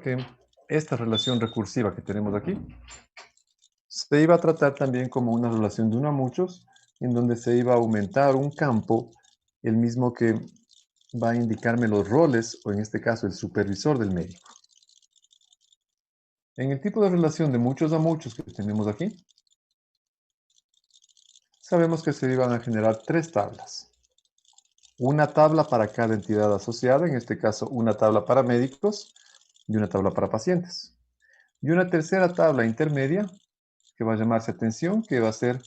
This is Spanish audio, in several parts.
comentado que esta relación recursiva que tenemos aquí se iba a tratar también como una relación de uno a muchos, en donde se iba a aumentar un campo, el mismo que va a indicarme los roles, o en este caso el supervisor del médico. En el tipo de relación de muchos a muchos que tenemos aquí, sabemos que se iban a generar tres tablas. Una tabla para cada entidad asociada, en este caso una tabla para médicos y una tabla para pacientes. Y una tercera tabla intermedia que va a llamarse atención, que va a ser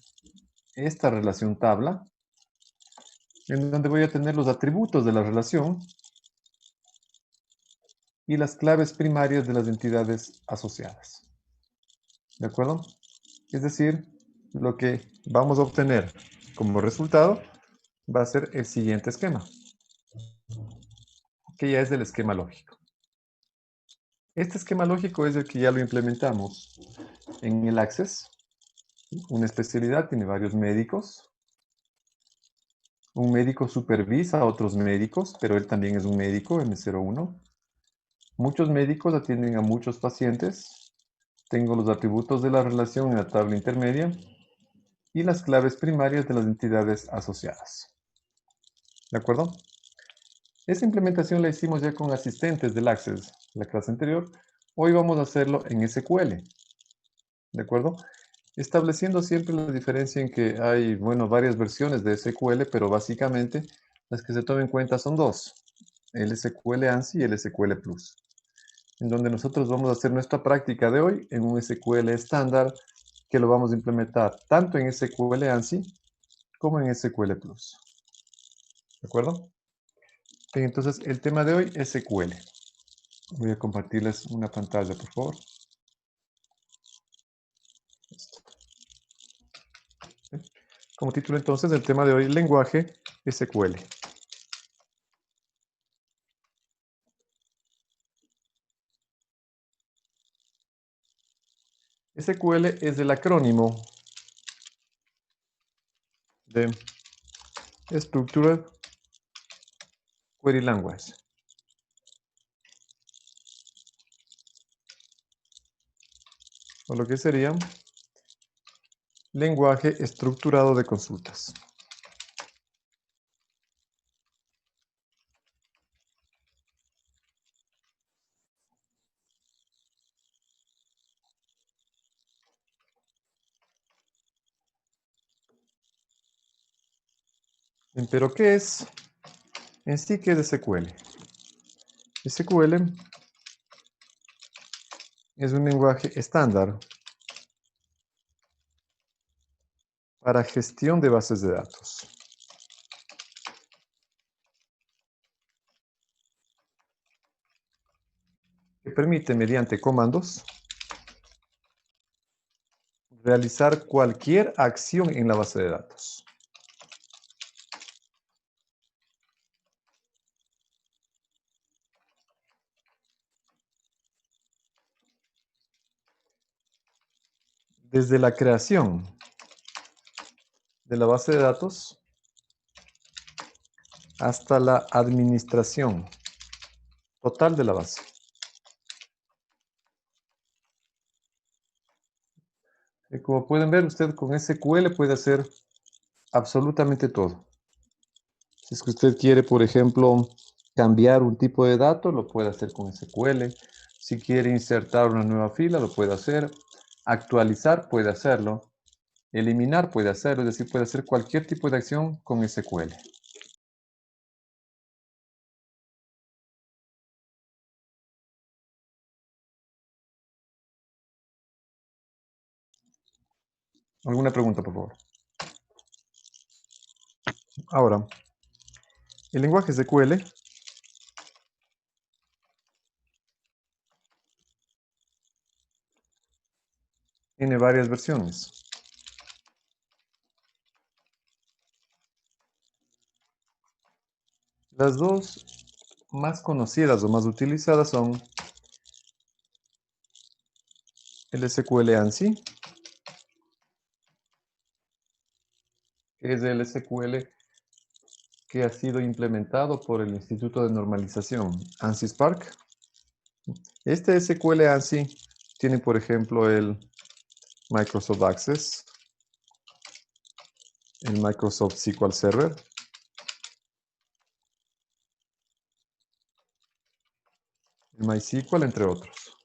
esta relación tabla, en donde voy a tener los atributos de la relación y las claves primarias de las entidades asociadas. ¿De acuerdo? Es decir, lo que vamos a obtener como resultado va a ser el siguiente esquema, que ya es del esquema lógico. Este esquema lógico es el que ya lo implementamos en el Access. Una especialidad tiene varios médicos. Un médico supervisa a otros médicos, pero él también es un médico, M01. Muchos médicos atienden a muchos pacientes. Tengo los atributos de la relación en la tabla intermedia y las claves primarias de las entidades asociadas. ¿De acuerdo? Esta implementación la hicimos ya con asistentes del Access, la clase anterior. Hoy vamos a hacerlo en SQL. ¿De acuerdo? Estableciendo siempre la diferencia en que hay, bueno, varias versiones de SQL, pero básicamente las que se tomen en cuenta son dos, el SQL ANSI y el SQL Plus, en donde nosotros vamos a hacer nuestra práctica de hoy en un SQL estándar que lo vamos a implementar tanto en SQL ANSI como en SQL Plus. ¿De acuerdo? Bien, entonces el tema de hoy es SQL. Voy a compartirles una pantalla, por favor. Como título entonces del tema de hoy, lenguaje SQL. SQL es el acrónimo de Structured Query Language. O lo que sería lenguaje estructurado de consultas. Bien, pero ¿qué es en sí qué es SQL? SQL es un lenguaje estándar para gestión de bases de datos. Que permite, mediante comandos, realizar cualquier acción en la base de datos. Desde la creación de la base de datos hasta la administración total de la base. Como pueden ver, usted con SQL puede hacer absolutamente todo. Si es que usted quiere, por ejemplo, cambiar un tipo de dato, lo puede hacer con SQL. Si quiere insertar una nueva fila, lo puede hacer. Actualizar, puede hacerlo. Eliminar, puede hacerlo. Es decir, puede hacer cualquier tipo de acción con SQL. ¿Alguna pregunta, por favor? Ahora, el lenguaje SQL tiene varias versiones. Las dos más conocidas o más utilizadas son el SQL ANSI, que es el SQL que ha sido implementado por el Instituto de Normalización ANSI Spark, Este SQL ANSI tiene, por ejemplo, el Microsoft Access, el Microsoft SQL Server, el MySQL, entre otros.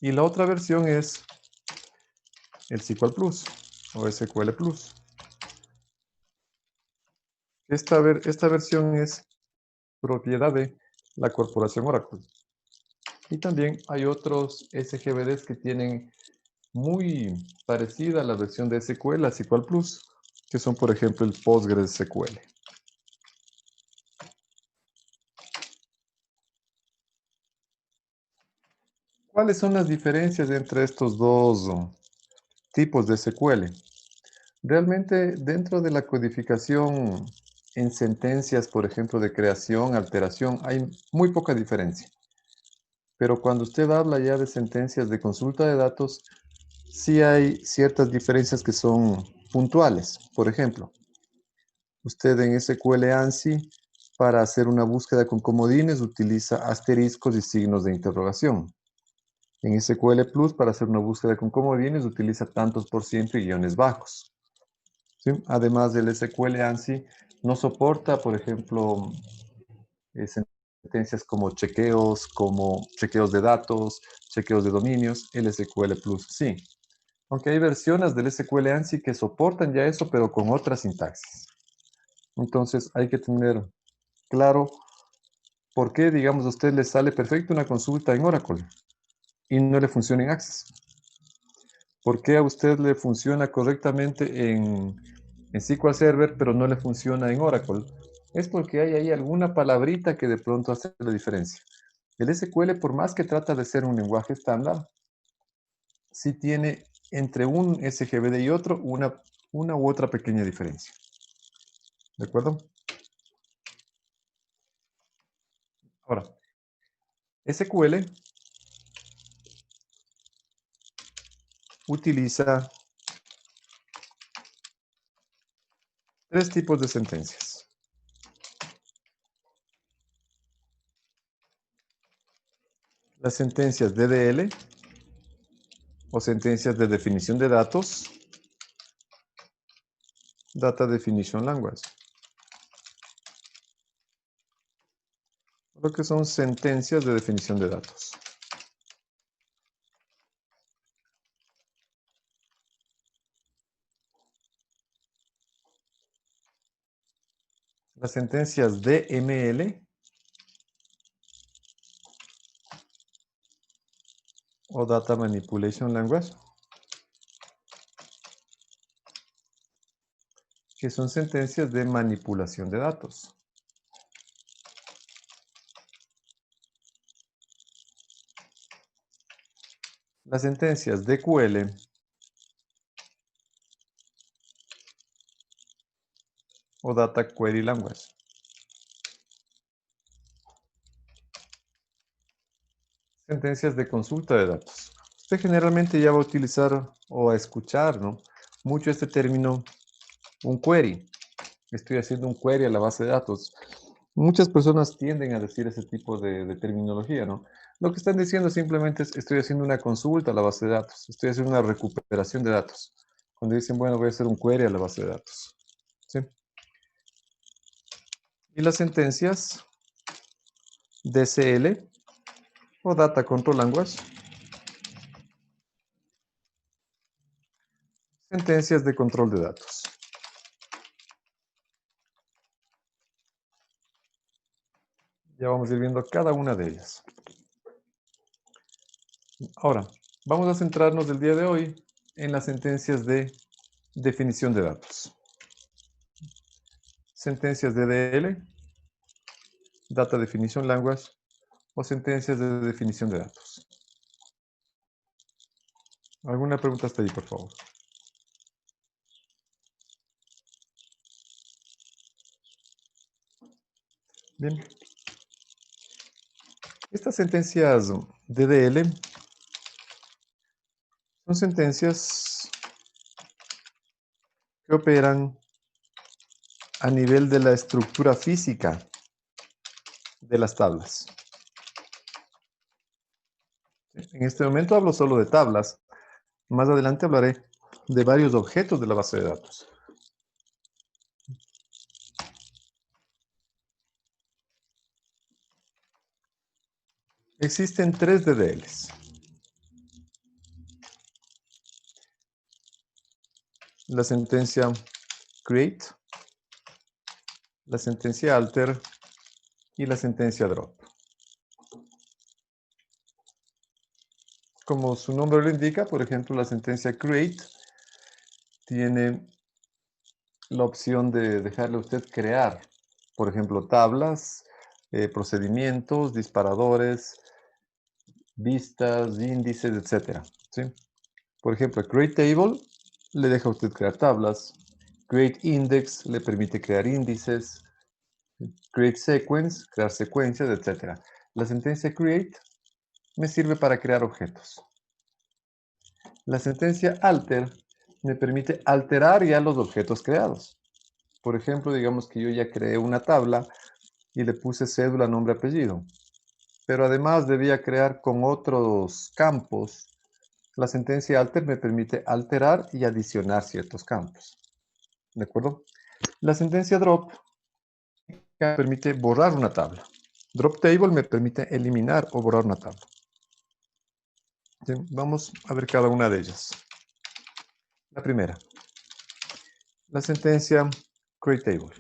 Y la otra versión es el SQL Plus o SQL Plus. Esta versión es propiedad de la corporación Oracle. Y también hay otros SGBDs que tienen muy parecida a la versión de SQL, a SQL Plus, que son, por ejemplo, el PostgreSQL. ¿Cuáles son las diferencias entre estos dos tipos de SQL? Realmente, dentro de la codificación en sentencias, por ejemplo, de creación, alteración, hay muy poca diferencia. Pero cuando usted habla ya de sentencias de consulta de datos, sí hay ciertas diferencias que son puntuales. Por ejemplo, usted en SQL ANSI, para hacer una búsqueda con comodines, utiliza asteriscos y signos de interrogación. En SQL Plus, para hacer una búsqueda con comodines, utiliza tantos por ciento y guiones bajos. ¿Sí? Además del SQL ANSI, no soporta, por ejemplo, sentencias como chequeos de datos, chequeos de dominios. El SQL Plus sí. Aunque hay versiones del SQL ANSI que soportan ya eso, pero con otra sintaxis. Entonces hay que tener claro por qué, digamos, a usted le sale perfecto una consulta en Oracle y no le funciona en Access. ¿Por qué a usted le funciona correctamente en SQL Server, pero no le funciona en Oracle? Es porque hay ahí alguna palabrita que de pronto hace la diferencia. El SQL, por más que trata de ser un lenguaje estándar, sí tiene entre un SGBD y otro una u otra pequeña diferencia. ¿De acuerdo? Ahora, SQL utiliza tres tipos de sentencias. Las sentencias DDL o sentencias de definición de datos, Data Definition Language. Lo que son sentencias de definición de datos. Las sentencias DML o Data Manipulation Language, que son sentencias de manipulación de datos. Las sentencias DQL o Data Query Language. Sentencias de consulta de datos. Usted generalmente ya va a utilizar o a escuchar, ¿no?, mucho este término, un query. Estoy haciendo un query a la base de datos. Muchas personas tienden a decir ese tipo de terminología, ¿no? Lo que están diciendo simplemente es, estoy haciendo una consulta a la base de datos, estoy haciendo una recuperación de datos. Cuando dicen, bueno, voy a hacer un query a la base de datos. ¿Sí? Y las sentencias DCL o Data Control Language, sentencias de control de datos. Ya vamos a ir viendo cada una de ellas. Ahora, vamos a centrarnos el día de hoy en las sentencias de definición de datos. Sentencias DDL, Data Definition Language o sentencias de definición de datos. ¿Alguna pregunta hasta ahí, por favor? Bien. Estas sentencias DDL son sentencias que operan a nivel de la estructura física de las tablas. En este momento hablo solo de tablas. Más adelante hablaré de varios objetos de la base de datos. Existen 3 DDLs. La sentencia create, la sentencia alter y la sentencia drop. Como su nombre lo indica, por ejemplo, la sentencia create tiene la opción de dejarle a usted crear, por ejemplo, tablas, procedimientos, disparadores, vistas, índices, etc. ¿Sí? Por ejemplo, create table le deja a usted crear tablas, create index le permite crear índices, create sequence, crear secuencias, etc. La sentencia create me sirve para crear objetos. La sentencia alter me permite alterar ya los objetos creados. Por ejemplo, digamos que yo ya creé una tabla y le puse cédula, nombre, apellido. Pero además debía crear con otros campos. La sentencia alter me permite alterar y adicionar ciertos campos. ¿De acuerdo? La sentencia drop me permite borrar una tabla. Drop table me permite eliminar o borrar una tabla. Bien, vamos a ver cada una de ellas. La primera, la sentencia create table.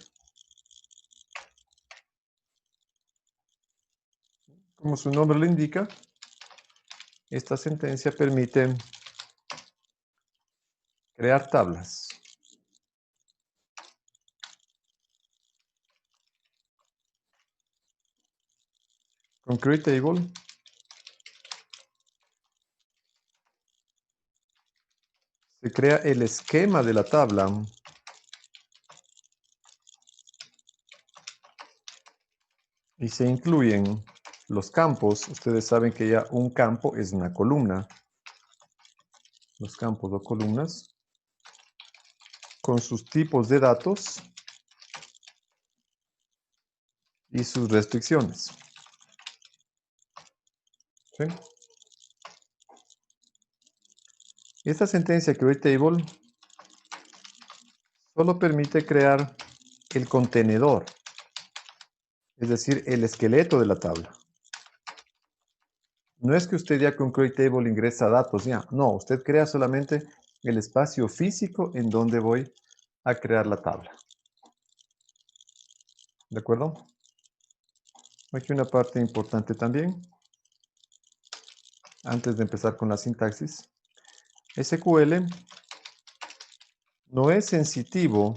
Como su nombre lo indica, esta sentencia permite crear tablas. Con create table se crea el esquema de la tabla y se incluyen los campos. Ustedes saben que ya un campo es una columna. Los campos o columnas con sus tipos de datos y sus restricciones. ¿Sí? Esta sentencia create table solo permite crear el contenedor, es decir, el esqueleto de la tabla. No es que usted ya con create table ingresa datos ya, no, usted crea solamente el espacio físico en donde voy a crear la tabla. ¿De acuerdo? Aquí una parte importante también, antes de empezar con la sintaxis. SQL no es sensitivo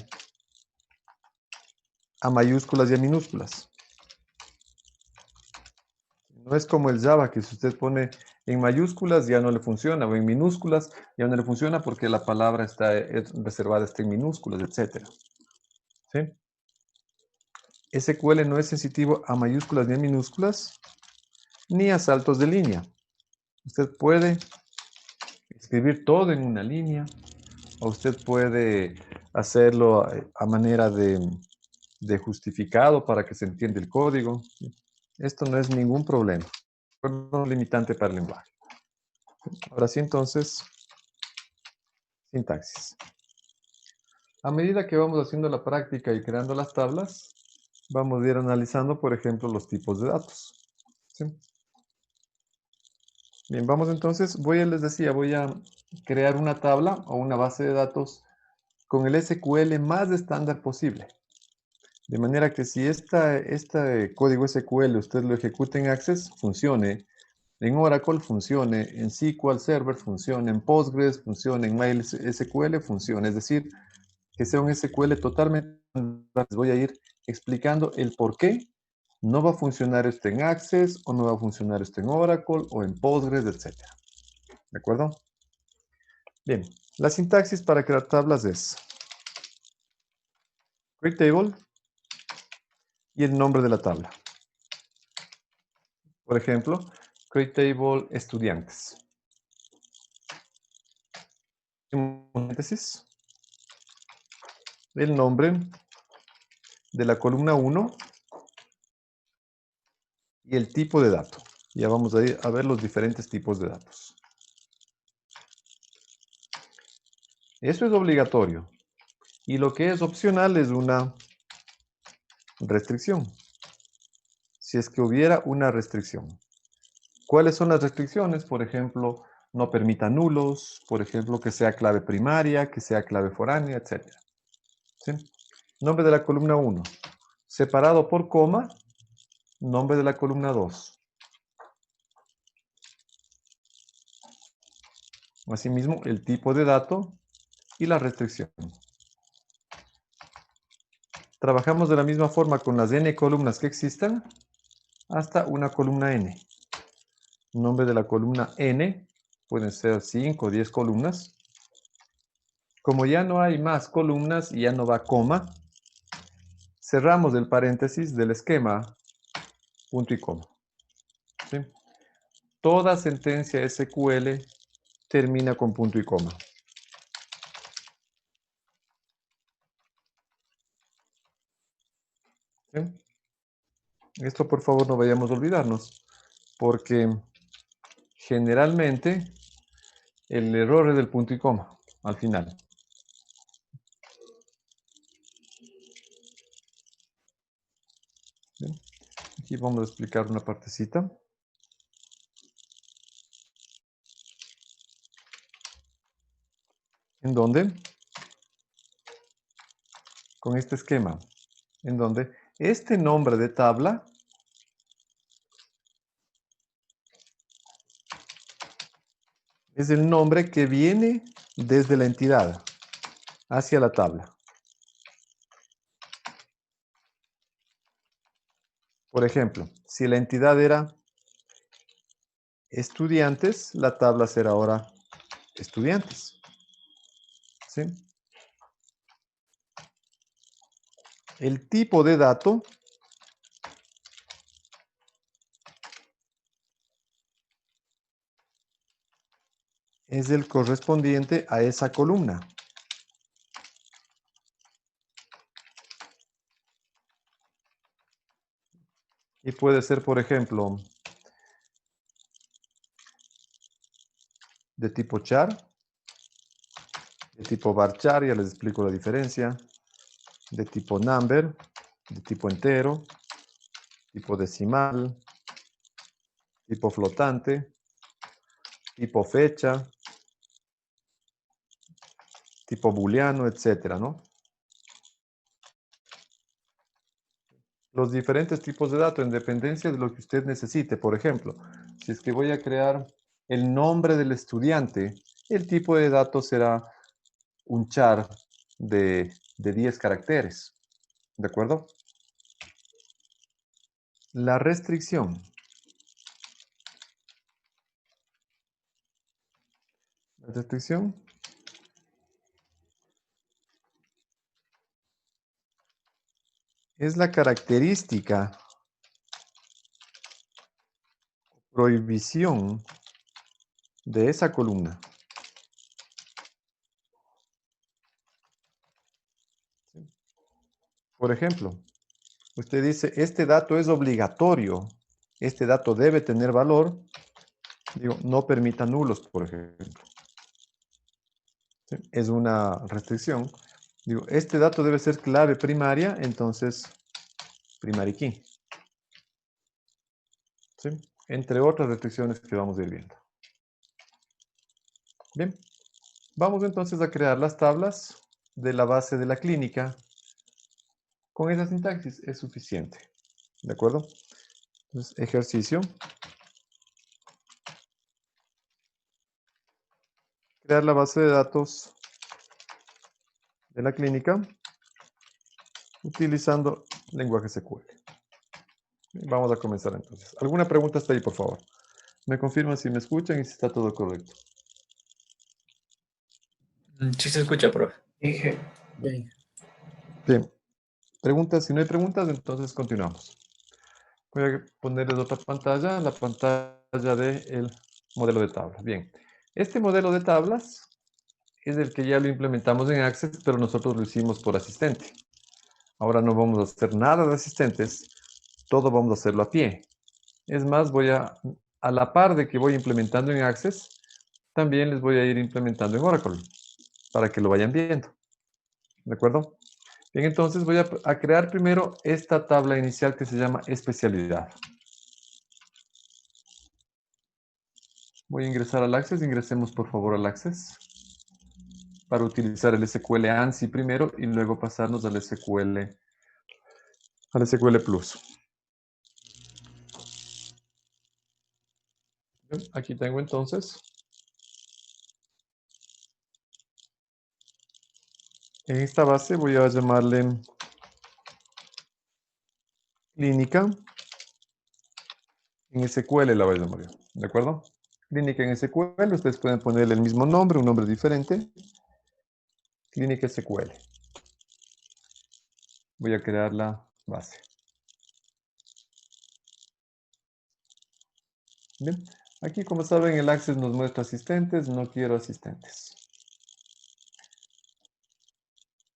a mayúsculas y a minúsculas. No es como el Java, que si usted pone en mayúsculas ya no le funciona, o en minúsculas ya no le funciona porque la palabra está reservada en minúsculas, etc. ¿Sí? SQL no es sensitivo a mayúsculas ni a minúsculas, ni a saltos de línea. Usted puede escribir todo en una línea, o usted puede hacerlo a manera de justificado para que se entienda el código. Esto no es ningún problema. No es limitante para el lenguaje. Ahora sí, entonces, sintaxis. A medida que vamos haciendo la práctica y creando las tablas, vamos a ir analizando, por ejemplo, los tipos de datos. ¿Sí? Bien, vamos entonces, les decía, voy a crear una tabla o una base de datos con el SQL más estándar posible. De manera que si este código SQL usted lo ejecuta en Access, funcione. En Oracle funcione, en SQL Server funcione, en Postgres funcione, en MySQL funcione. Es decir, que sea un SQL totalmente... Les voy a ir explicando el por qué no va a funcionar esto en Access, o no va a funcionar esto en Oracle, o en Postgres, etc. ¿De acuerdo? Bien, la sintaxis para crear tablas es create table y el nombre de la tabla. Por ejemplo, create table estudiantes. En paréntesis, el nombre de la columna 1 y el tipo de dato. Ya vamos a ir a ver los diferentes tipos de datos. Eso es obligatorio. Y lo que es opcional es una restricción. Si es que hubiera una restricción. ¿Cuáles son las restricciones? Por ejemplo, no permita nulos, por ejemplo, que sea clave primaria, que sea clave foránea, etc. ¿Sí? Nombre de la columna 1. Separado por coma, nombre de la columna 2. Asimismo, el tipo de dato y la restricción. Trabajamos de la misma forma con las n columnas que existan hasta una columna n. Nombre de la columna n, pueden ser 5 o 10 columnas. Como ya no hay más columnas y ya no va coma, cerramos el paréntesis del esquema, punto y coma. ¿Sí? Toda sentencia SQL termina con punto y coma. ¿Sí? Esto por favor no vayamos a olvidarnos, porque generalmente el error es del punto y coma al final. ¿Sí? Aquí vamos a explicar una partecita. ¿En dónde? Con este esquema, en donde este nombre de tabla es el nombre que viene desde la entidad hacia la tabla. Por ejemplo, si la entidad era estudiantes, la tabla será ahora estudiantes. ¿Sí? El tipo de dato es el correspondiente a esa columna. Y puede ser, por ejemplo, de tipo char, de tipo varchar, ya les explico la diferencia, de tipo number, de tipo entero, tipo decimal, tipo flotante, tipo fecha, tipo booleano, etcétera, ¿no? Los diferentes tipos de datos en dependencia de lo que usted necesite. Por ejemplo, si es que voy a crear el nombre del estudiante, el tipo de datos será un char de 10 caracteres. ¿De acuerdo? La restricción. La restricción es la característica, prohibición de esa columna. Por ejemplo, usted dice, este dato es obligatorio, este dato debe tener valor, digo, no permita nulos, por ejemplo. ¿Sí? Es una restricción. Digo, este dato debe ser clave primaria, entonces, primary key. ¿Sí? Entre otras restricciones que vamos a ir viendo. Bien, vamos entonces a crear las tablas de la base de la clínica. Con esa sintaxis es suficiente. ¿De acuerdo? Entonces, ejercicio. Crear la base de datos de la clínica utilizando lenguaje SQL. Vamos a comenzar entonces. ¿Alguna pregunta hasta ahí, por favor? Me confirman si me escuchan y si está todo correcto. Sí se escucha, profe. Bien. Preguntas, si no hay preguntas, entonces continuamos. Voy a ponerles otra pantalla, la pantalla del modelo de tablas. Bien. Este modelo de tablas es el que ya lo implementamos en Access, pero nosotros lo hicimos por asistente. Ahora no vamos a hacer nada de asistentes, todo vamos a hacerlo a pie. Es más, voy a a la par de que voy implementando en Access, también les voy a ir implementando en Oracle, para que lo vayan viendo. ¿De acuerdo? Bien, entonces voy a crear primero esta tabla inicial que se llama especialidad. Voy a ingresar al Access. Ingresemos por favor al Access para utilizar el SQL ANSI primero y luego pasarnos al SQL Plus. Bien, aquí tengo entonces en esta base voy a llamarle clínica en SQL, la voy a llamar yo, ¿de acuerdo? Clínica en SQL, ustedes pueden ponerle el mismo nombre, un nombre diferente. Clínica SQL. Voy a crear la base. Bien, aquí como saben el Access nos muestra asistentes, no quiero asistentes.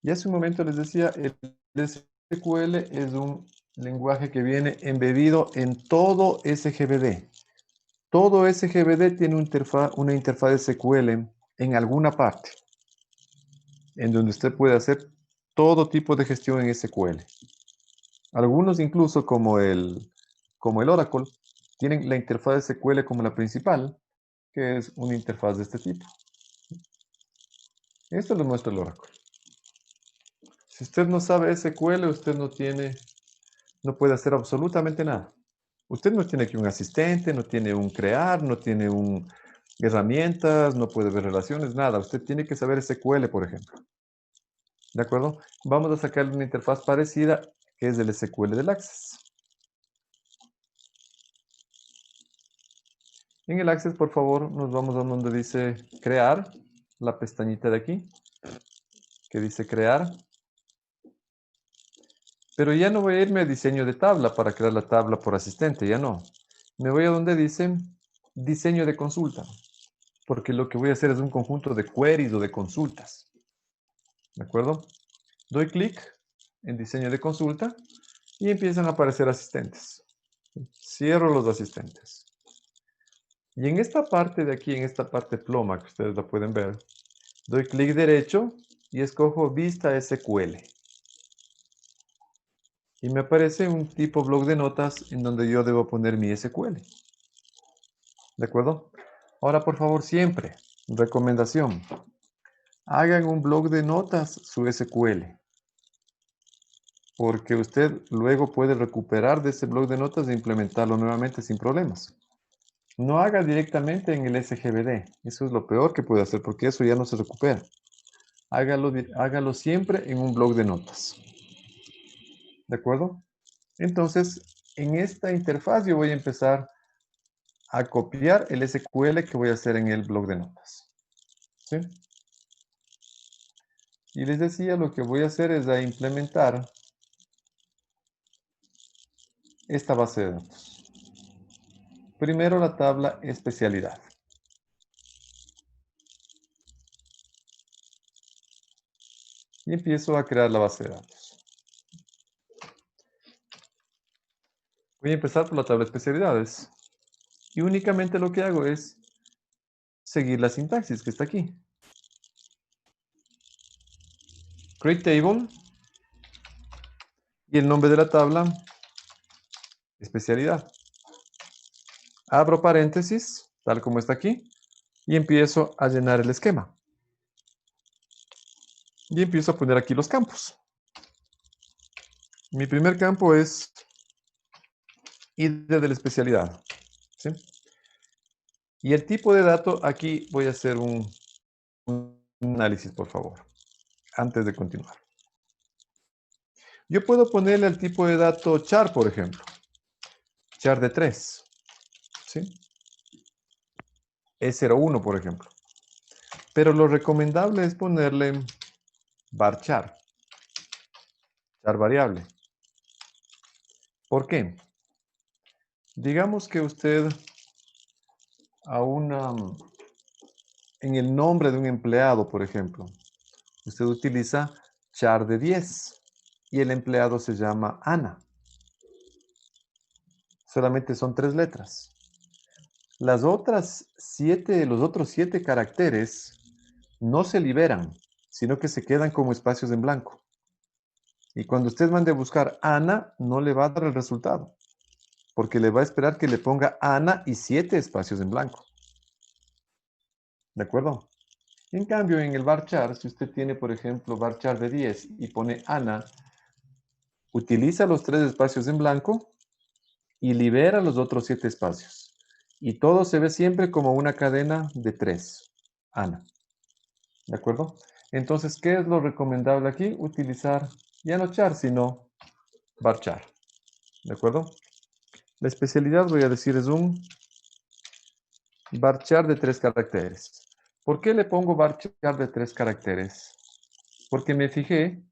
Y hace un momento les decía, el SQL es un lenguaje que viene embebido en todo SGBD. Todo SGBD tiene una interfaz de SQL en alguna parte, en donde usted puede hacer todo tipo de gestión en SQL. Algunos incluso como el Oracle, tienen la interfaz de SQL como la principal, que es una interfaz de este tipo. Esto lo muestra el Oracle. Si usted no sabe SQL, usted no puede hacer absolutamente nada. Usted no tiene aquí un asistente, no tiene un crear, no tiene herramientas, no puede ver relaciones, nada. Usted tiene que saber SQL, por ejemplo. ¿De acuerdo? Vamos a sacarle una interfaz parecida, que es del SQL del Access. En el Access, por favor, nos vamos a donde dice crear, la pestañita de aquí, que dice crear. Pero ya no voy a irme a diseño de tabla para crear la tabla por asistente, ya no. Me voy a donde dice diseño de consulta, porque lo que voy a hacer es un conjunto de queries o de consultas. ¿De acuerdo? Doy clic en diseño de consulta y empiezan a aparecer asistentes. Cierro los asistentes. Y en esta parte de aquí, en esta parte ploma que ustedes la pueden ver, doy clic derecho y escojo Vista SQL. Y me aparece un tipo bloc de notas en donde yo debo poner mi SQL. ¿De acuerdo? Ahora, por favor, siempre, recomendación, hagan un bloc de notas su SQL. Porque usted luego puede recuperar de ese bloc de notas e implementarlo nuevamente sin problemas. No haga directamente en el SGBD. Eso es lo peor que puede hacer porque eso ya no se recupera. Hágalo siempre en un bloc de notas. ¿De acuerdo? Entonces, en esta interfaz yo voy a empezar a copiar el SQL que voy a hacer en el bloc de notas. ¿Sí? Y les decía, lo que voy a hacer es a implementar esta base de datos. Primero la tabla especialidad. Y empiezo a crear la base de datos. Voy a empezar por la tabla de especialidades. Y únicamente lo que hago es seguir la sintaxis que está aquí. Create table. Y el nombre de la tabla, especialidad. Abro paréntesis, tal como está aquí. Y empiezo a llenar el esquema. Y empiezo a poner aquí los campos. Mi primer campo es ID de la especialidad. ¿Sí? Y el tipo de dato, aquí voy a hacer un análisis, por favor, antes de continuar. Yo puedo ponerle al tipo de dato char, por ejemplo. Char de 3. ¿Sí? E01, por ejemplo. Pero lo recomendable es ponerle varchar. Char variable. ¿Por qué? Digamos que usted en el nombre de un empleado, por ejemplo, usted utiliza char de 10 y el empleado se llama Ana. Solamente son 3 letras. los otros 7 caracteres no se liberan, sino que se quedan como espacios en blanco. Y cuando usted mande a buscar Ana, no le va a dar el resultado, porque le va a esperar que le ponga Ana y 7 espacios en blanco. ¿De acuerdo? En cambio, en el varchar, si usted tiene, por ejemplo, varchar de 10 y pone Ana, utiliza los 3 espacios en blanco y libera los otros 7 espacios. Y todo se ve siempre como una cadena de 3. Ana. ¿De acuerdo? Entonces, ¿qué es lo recomendable aquí? Utilizar ya no char, sino varchar. ¿De acuerdo? La especialidad, voy a decir, es un varchar de 3 caracteres. ¿Por qué le pongo varchar de 3 caracteres? Porque me fijé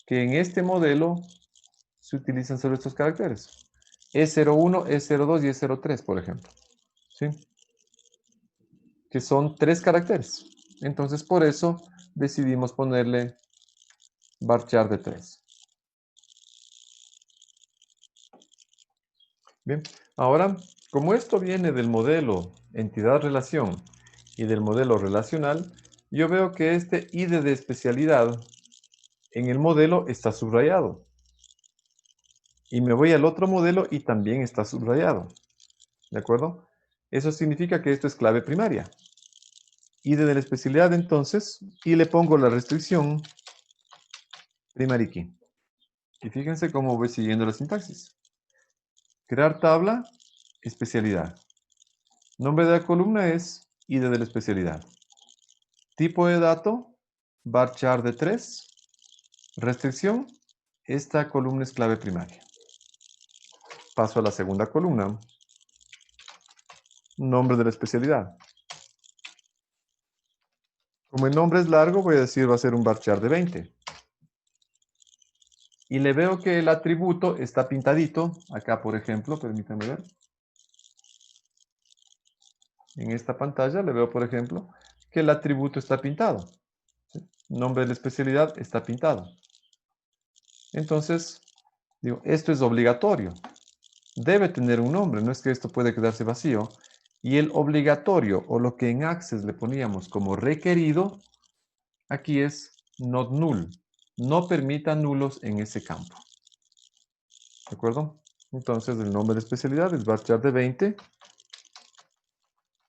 que en este modelo se utilizan solo estos caracteres. E01, E02 y E03, por ejemplo. ¿Sí? Que son 3 caracteres. Entonces, por eso decidimos ponerle varchar de 3. Bien, ahora, como esto viene del modelo entidad-relación y del modelo relacional, yo veo que este ID de especialidad en el modelo está subrayado. Y me voy al otro modelo y también está subrayado. ¿De acuerdo? Eso significa que esto es clave primaria. ID de la especialidad entonces, y le pongo la restricción primary key. Y fíjense cómo voy siguiendo la sintaxis. Crear tabla, especialidad. Nombre de la columna es ID de la especialidad. Tipo de dato, varchar de 3. Restricción, esta columna es clave primaria. Paso a la segunda columna. Nombre de la especialidad. Como el nombre es largo, voy a decir va a ser un varchar de 20. Y le veo que el atributo está pintadito. Acá, por ejemplo, permítanme ver. En esta pantalla le veo, por ejemplo, que el atributo está pintado. ¿Sí? Nombre de la especialidad está pintado. Entonces, digo, esto es obligatorio. Debe tener un nombre, no es que esto puede quedarse vacío. Y el obligatorio, o lo que en Access le poníamos como requerido, aquí es not null. No permita nulos en ese campo. ¿De acuerdo? Entonces, el nombre de especialidad es varchar de 20,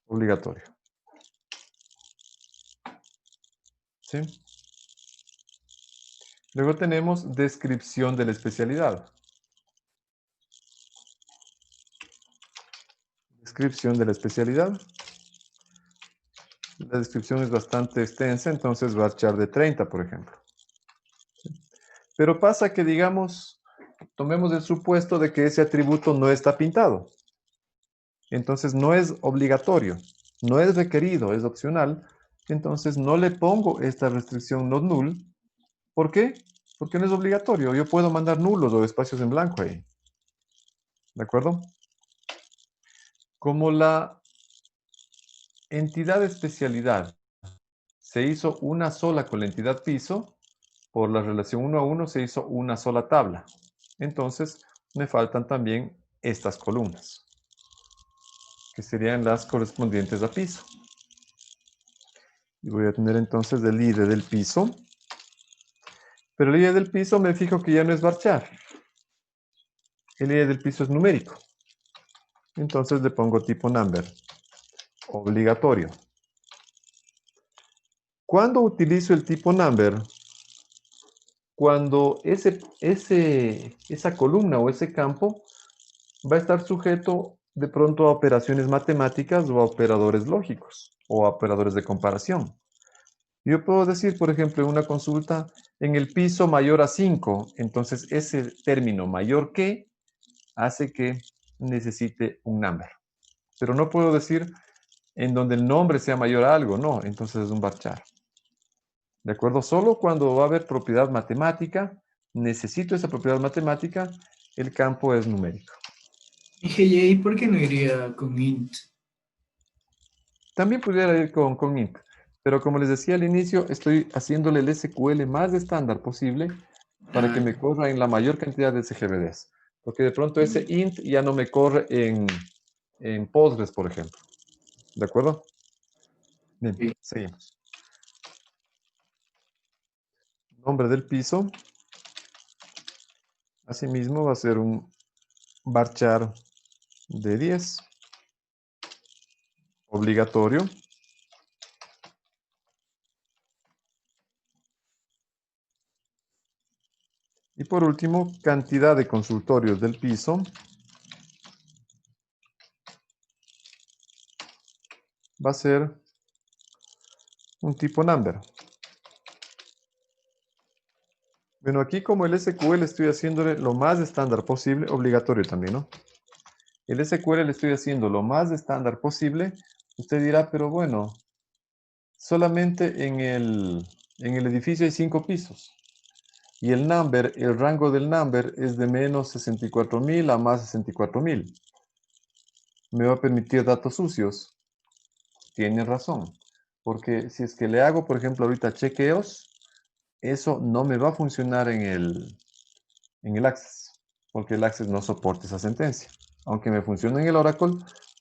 obligatorio. ¿Sí? Luego tenemos descripción de la especialidad. Descripción de la especialidad. La descripción es bastante extensa, entonces varchar de 30, por ejemplo. ¿Sí? Pero pasa que, digamos, tomemos el supuesto de que ese atributo no está pintado. Entonces no es obligatorio, no es requerido, es opcional. Entonces no le pongo esta restricción not null. ¿Por qué? Porque no es obligatorio. Yo puedo mandar nulos o espacios en blanco ahí. ¿De acuerdo? Como la entidad especialidad se hizo una sola con la entidad piso, por la relación 1 a 1 se hizo una sola tabla. Entonces me faltan también estas columnas, que serían las correspondientes a piso. Y voy a tener entonces el ID del piso. Pero el ID del piso me fijo que ya no es varchar. El ID del piso es numérico. Entonces le pongo tipo number. Obligatorio. ¿Cuándo utilizo el tipo number? Cuando esa columna o ese campo va a estar sujeto de pronto a operaciones matemáticas o a operadores lógicos o a operadores de comparación. Yo puedo decir, por ejemplo, en una consulta, en el piso mayor a 5, entonces ese término mayor que hace que necesite un number. Pero no puedo decir en donde el nombre sea mayor a algo, no, entonces es un varchar. ¿De acuerdo? Solo cuando va a haber propiedad matemática, necesito esa propiedad matemática, el campo es numérico. ¿Y por qué no iría con int? También pudiera ir con int, pero como les decía al inicio, estoy haciéndole el SQL más estándar posible para que me corra en la mayor cantidad de SGBDs. Porque de pronto ese int ya no me corre en Postgres, por ejemplo. ¿De acuerdo? Bien, Ok. seguimos. Nombre del piso. Asimismo va a ser un varchar de 10. Obligatorio. Y por último, cantidad de consultorios del piso. Va a ser un tipo number. Bueno, aquí como el SQL estoy haciéndole lo más estándar posible, obligatorio también, ¿no? El SQL le estoy haciendo lo más estándar posible. Usted dirá, pero bueno, solamente en el edificio hay 5 pisos. Y el number, el rango del number es de menos 64.000 a más 64.000. ¿Me va a permitir datos sucios? Tiene razón. Porque si es que le hago, por ejemplo, ahorita chequeos, eso no me va a funcionar en el Access, porque el Access no soporta esa sentencia. Aunque me funcione en el Oracle,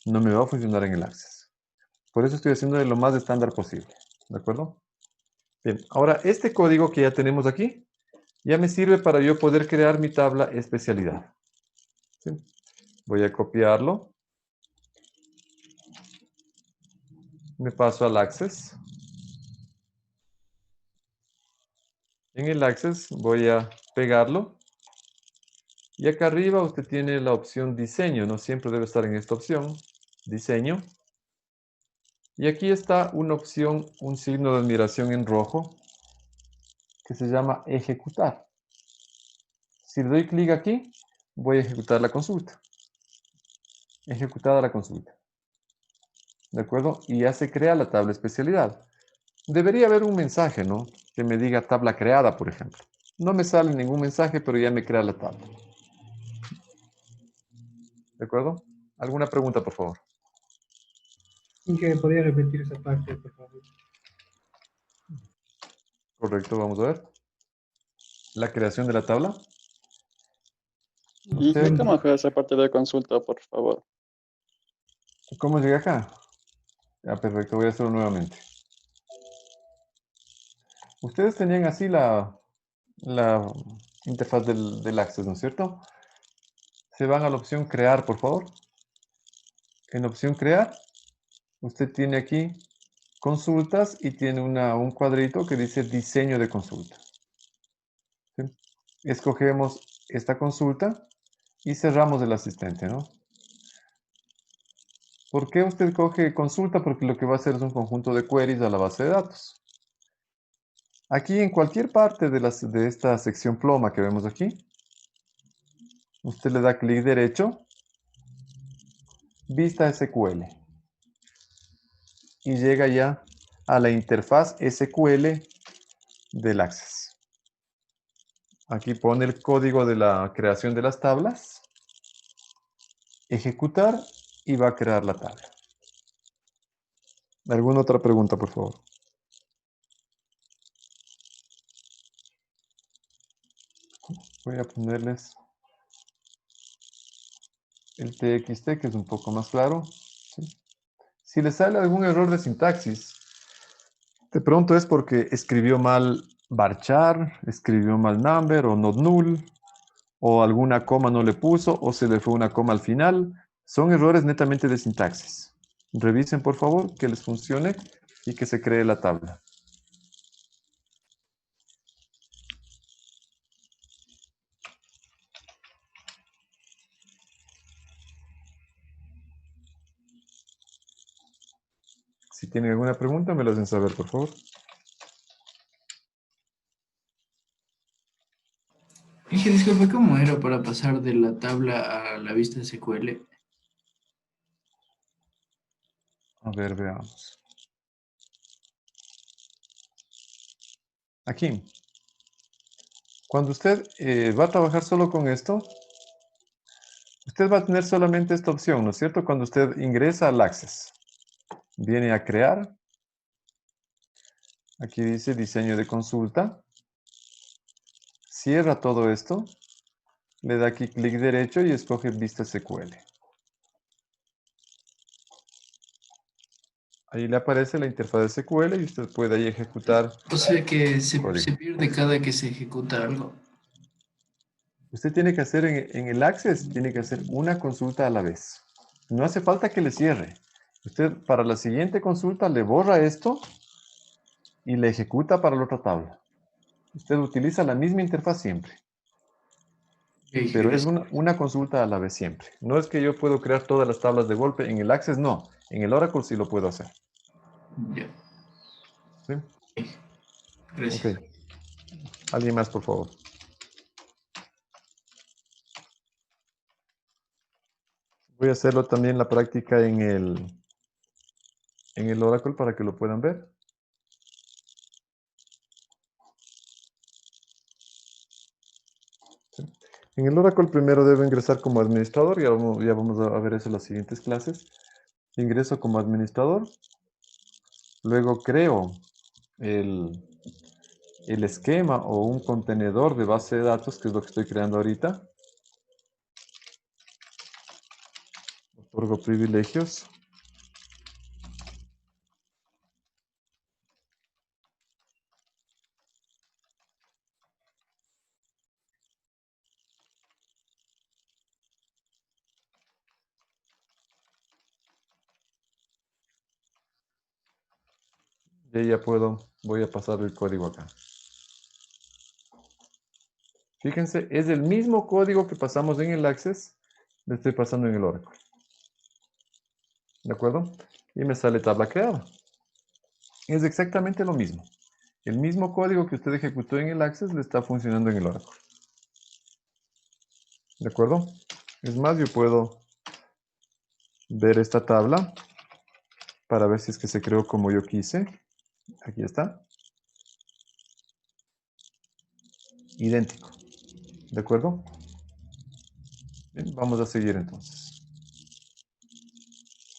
no me va a funcionar en el Access. Por eso estoy haciendo de lo más estándar posible. ¿De acuerdo? Bien, ahora este código que ya tenemos aquí, ya me sirve para yo poder crear mi tabla especialidad. ¿Sí? Voy a copiarlo. Me paso al Access. En el Access voy a pegarlo. Y acá arriba usted tiene la opción diseño, no siempre debe estar en esta opción, diseño. Y aquí está una opción, un signo de admiración en rojo, que se llama ejecutar. Si le doy clic aquí, voy a ejecutar la consulta. Ejecutada la consulta. ¿De acuerdo? Y ya se crea la tabla especialidad. Debería haber un mensaje, ¿no? Que me diga tabla creada, por ejemplo. No me sale ningún mensaje, pero ya me crea la tabla. ¿De acuerdo? ¿Alguna pregunta, por favor? ¿Y que podría repetir esa parte, por favor? Correcto, vamos a ver. La creación de la tabla. No Usted, ¿Cómo fue esa parte de consulta, por favor? ¿cómo llega acá? Ya, perfecto, voy a hacerlo nuevamente. Ustedes tenían así la interfaz del Access, ¿no es cierto? Se van a la opción crear, por favor. En la opción crear, usted tiene aquí consultas y tiene un cuadrito que dice diseño de consulta. ¿Sí? Escogemos esta consulta y cerramos el asistente, ¿no? ¿Por qué usted coge consulta? Porque lo que va a hacer es un conjunto de queries a la base de datos. Aquí en cualquier parte de esta sección ploma que vemos aquí, usted le da clic derecho, vista SQL, y llega ya a la interfaz SQL del Access. Aquí pone el código de la creación de las tablas, ejecutar y va a crear la tabla. ¿Alguna otra pregunta, por favor? Voy a ponerles el TXT, que es un poco más claro. ¿Sí? Si le sale algún error de sintaxis, de pronto es porque escribió mal varchar, escribió mal number o not null, o alguna coma no le puso, o se le fue una coma al final. Son errores netamente de sintaxis. Revisen, por favor, que les funcione y que se cree la tabla. Si tienen alguna pregunta, me lo hacen saber, por favor. Dije, disculpe, ¿cómo era para pasar de la tabla a la vista SQL? A ver, veamos. Aquí. Cuando usted va a trabajar solo con esto, usted va a tener solamente esta opción, ¿no es cierto? Cuando usted ingresa al Access, viene a crear. Aquí dice diseño de consulta. Cierra todo esto. Le da aquí clic derecho y escoge vista SQL. Ahí le aparece la interfaz de SQL y usted puede ahí ejecutar O sea que se código. pierde cada que se ejecuta algo. Usted tiene que hacer en el Access, tiene que hacer una consulta a la vez. No hace falta que le cierre. Usted para la siguiente consulta le borra esto y le ejecuta para la otra tabla. Usted utiliza la misma interfaz siempre. Ok, Pero es gracias. una consulta a la vez siempre. No es que yo puedo crear todas las tablas de golpe. En el Access no. En el Oracle sí lo puedo hacer. Ya, ¿Sí? Ok. gracias. ¿Alguien más, por favor? Voy a hacerlo también la práctica en el Oracle para que lo puedan ver. ¿Sí? En el Oracle primero debo ingresar como administrador. Ya vamos a ver eso en las siguientes clases. Ingreso como administrador. Luego creo el esquema o un contenedor de base de datos, que es lo que estoy creando ahorita. Otorgo privilegios. Y ahí ya voy a pasar el código acá. Fíjense, es el mismo código que pasamos en el Access, lo estoy pasando en el Oracle. ¿De acuerdo? Y me sale tabla creada. Es exactamente lo mismo. El mismo código que usted ejecutó en el Access le está funcionando en el Oracle. ¿De acuerdo? Es más, yo puedo ver esta tabla para ver si es que se creó como yo quise. Aquí está. Idéntico. ¿De acuerdo? Bien, vamos a seguir entonces.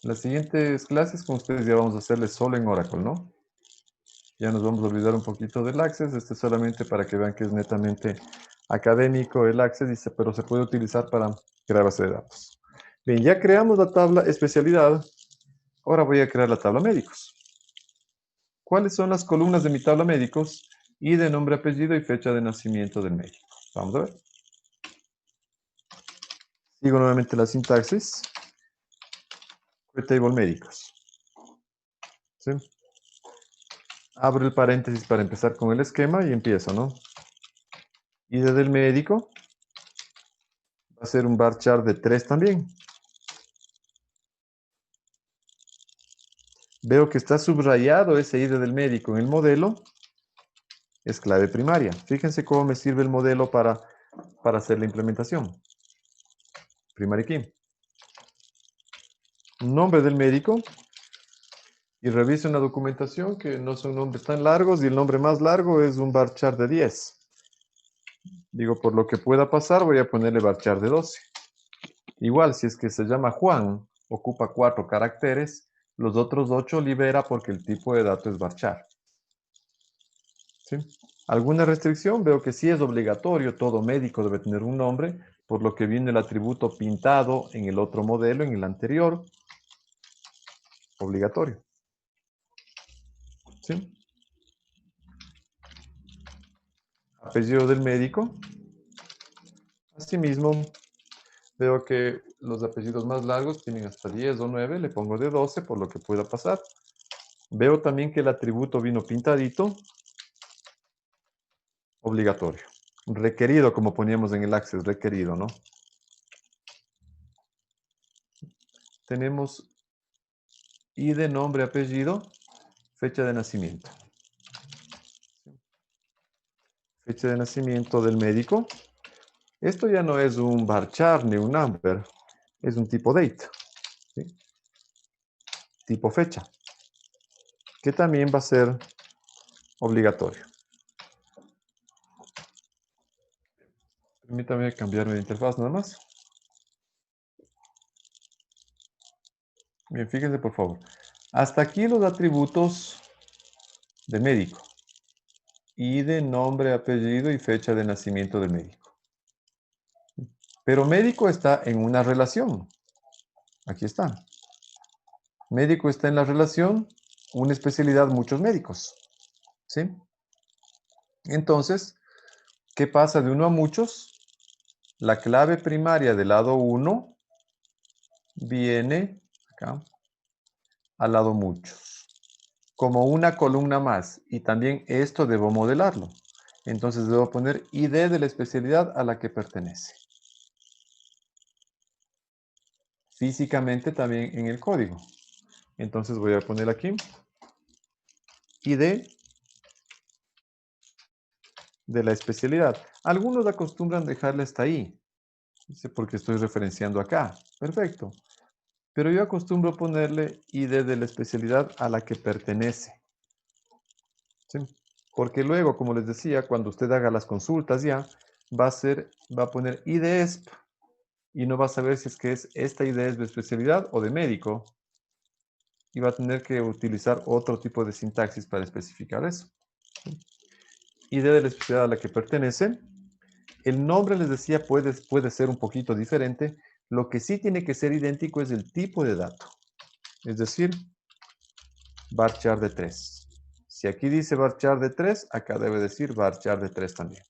Las siguientes clases con ustedes ya vamos a hacerles solo en Oracle, ¿no? Ya nos vamos a olvidar un poquito del Access. Este es solamente para que vean que es netamente académico el Access, pero se puede utilizar para crear base de datos. Bien, ya creamos la tabla especialidad. Ahora voy a crear la tabla médicos. ¿Cuáles son las columnas de mi tabla médicos? Y de nombre, apellido y fecha de nacimiento del médico. Vamos a ver. Sigo nuevamente la sintaxis. Table médicos. ¿Sí? Abro el paréntesis para empezar con el esquema y empiezo, ¿no? ID del médico. Va a ser un varchar de 3 también. Veo que está subrayado ese ID del médico en el modelo. Es clave primaria. Fíjense cómo me sirve el modelo para hacer la implementación. Primary key. Nombre del médico. Y reviso una documentación que no son nombres tan largos y el nombre más largo es un varchar de 10. Digo, por lo que pueda pasar, voy a ponerle varchar de 12. Igual, si es que se llama Juan, ocupa 4 caracteres, los otros 8 libera porque el tipo de dato es varchar. ¿Sí? ¿Alguna restricción? Veo que sí es obligatorio, todo médico debe tener un nombre, por lo que viene el atributo pintado en el otro modelo, en el anterior. Obligatorio. ¿Sí? Apellido del médico. Asimismo, veo que los apellidos más largos tienen hasta 10 o 9, le pongo de 12 por lo que pueda pasar. Veo también que el atributo vino pintadito. Obligatorio. Requerido, como poníamos en el Access, requerido, ¿no? Tenemos ID, nombre, apellido, fecha de nacimiento. Fecha de nacimiento del médico. Esto ya no es un varchar ni un number, es un tipo date. ¿Sí? Tipo fecha, que también va a ser obligatorio. Permítame cambiarme de interfaz nada más. Bien, fíjense por favor. Hasta aquí los atributos de médico. ID, nombre, apellido y fecha de nacimiento del médico. Pero médico está en una relación. Aquí está. Médico está en la relación una especialidad muchos médicos. ¿Sí? Entonces, ¿qué pasa de uno a muchos? La clave primaria del lado 1 viene acá al lado muchos, como una columna más. Y también esto debo modelarlo. Entonces debo poner ID de la especialidad a la que pertenece. Físicamente también en el código. Entonces voy a poner aquí ID de la especialidad. Algunos acostumbran dejarle hasta ahí. Dice, porque estoy referenciando acá. Perfecto. Pero yo acostumbro ponerle ID de la especialidad a la que pertenece. ¿Sí? Porque luego, como les decía, cuando usted haga las consultas ya, va a poner IDESP y no va a saber si es que es esta IDESP de especialidad o de médico. Y va a tener que utilizar otro tipo de sintaxis para especificar eso. ¿Sí? ID de la especialidad a la que pertenece. El nombre, les decía, puede ser un poquito diferente. Lo que sí tiene que ser idéntico es el tipo de dato. Es decir, varchar de 3. Si aquí dice varchar de 3, acá debe decir varchar de 3 también.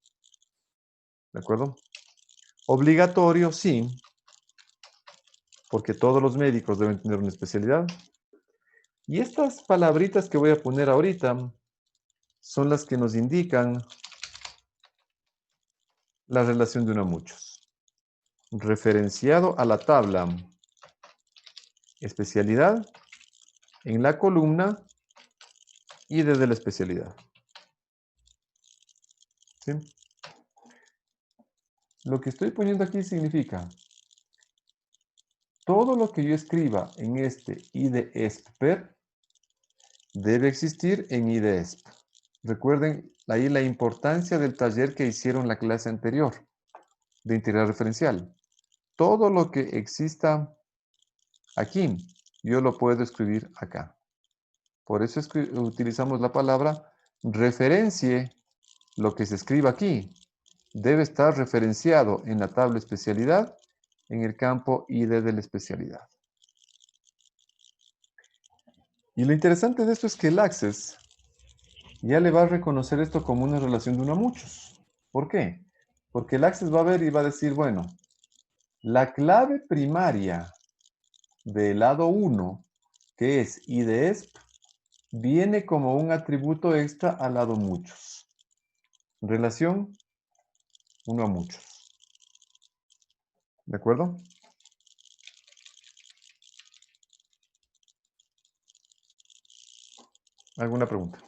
¿De acuerdo? Obligatorio, sí, porque todos los médicos deben tener una especialidad. Y estas palabritas que voy a poner ahorita son las que nos indican la relación de uno a muchos. Referenciado a la tabla especialidad en la columna y desde la especialidad. ¿Sí? Lo que estoy poniendo aquí significa todo lo que yo escriba en este IDESP-PER debe existir en IDESP. Recuerden ahí la importancia del taller que hicieron la clase anterior de integral referencial. Todo lo que exista aquí, yo lo puedo escribir acá. Por eso utilizamos la palabra referencie. Lo que se escriba aquí debe estar referenciado en la tabla especialidad en el campo ID de la especialidad. Y lo interesante de esto es que el Access ya le va a reconocer esto como una relación de uno a muchos. ¿Por qué? Porque el Access va a ver y va a decir, bueno, la clave primaria del lado 1, que es IDESP, viene como un atributo extra al lado muchos. Relación uno a muchos. ¿De acuerdo? ¿Alguna pregunta?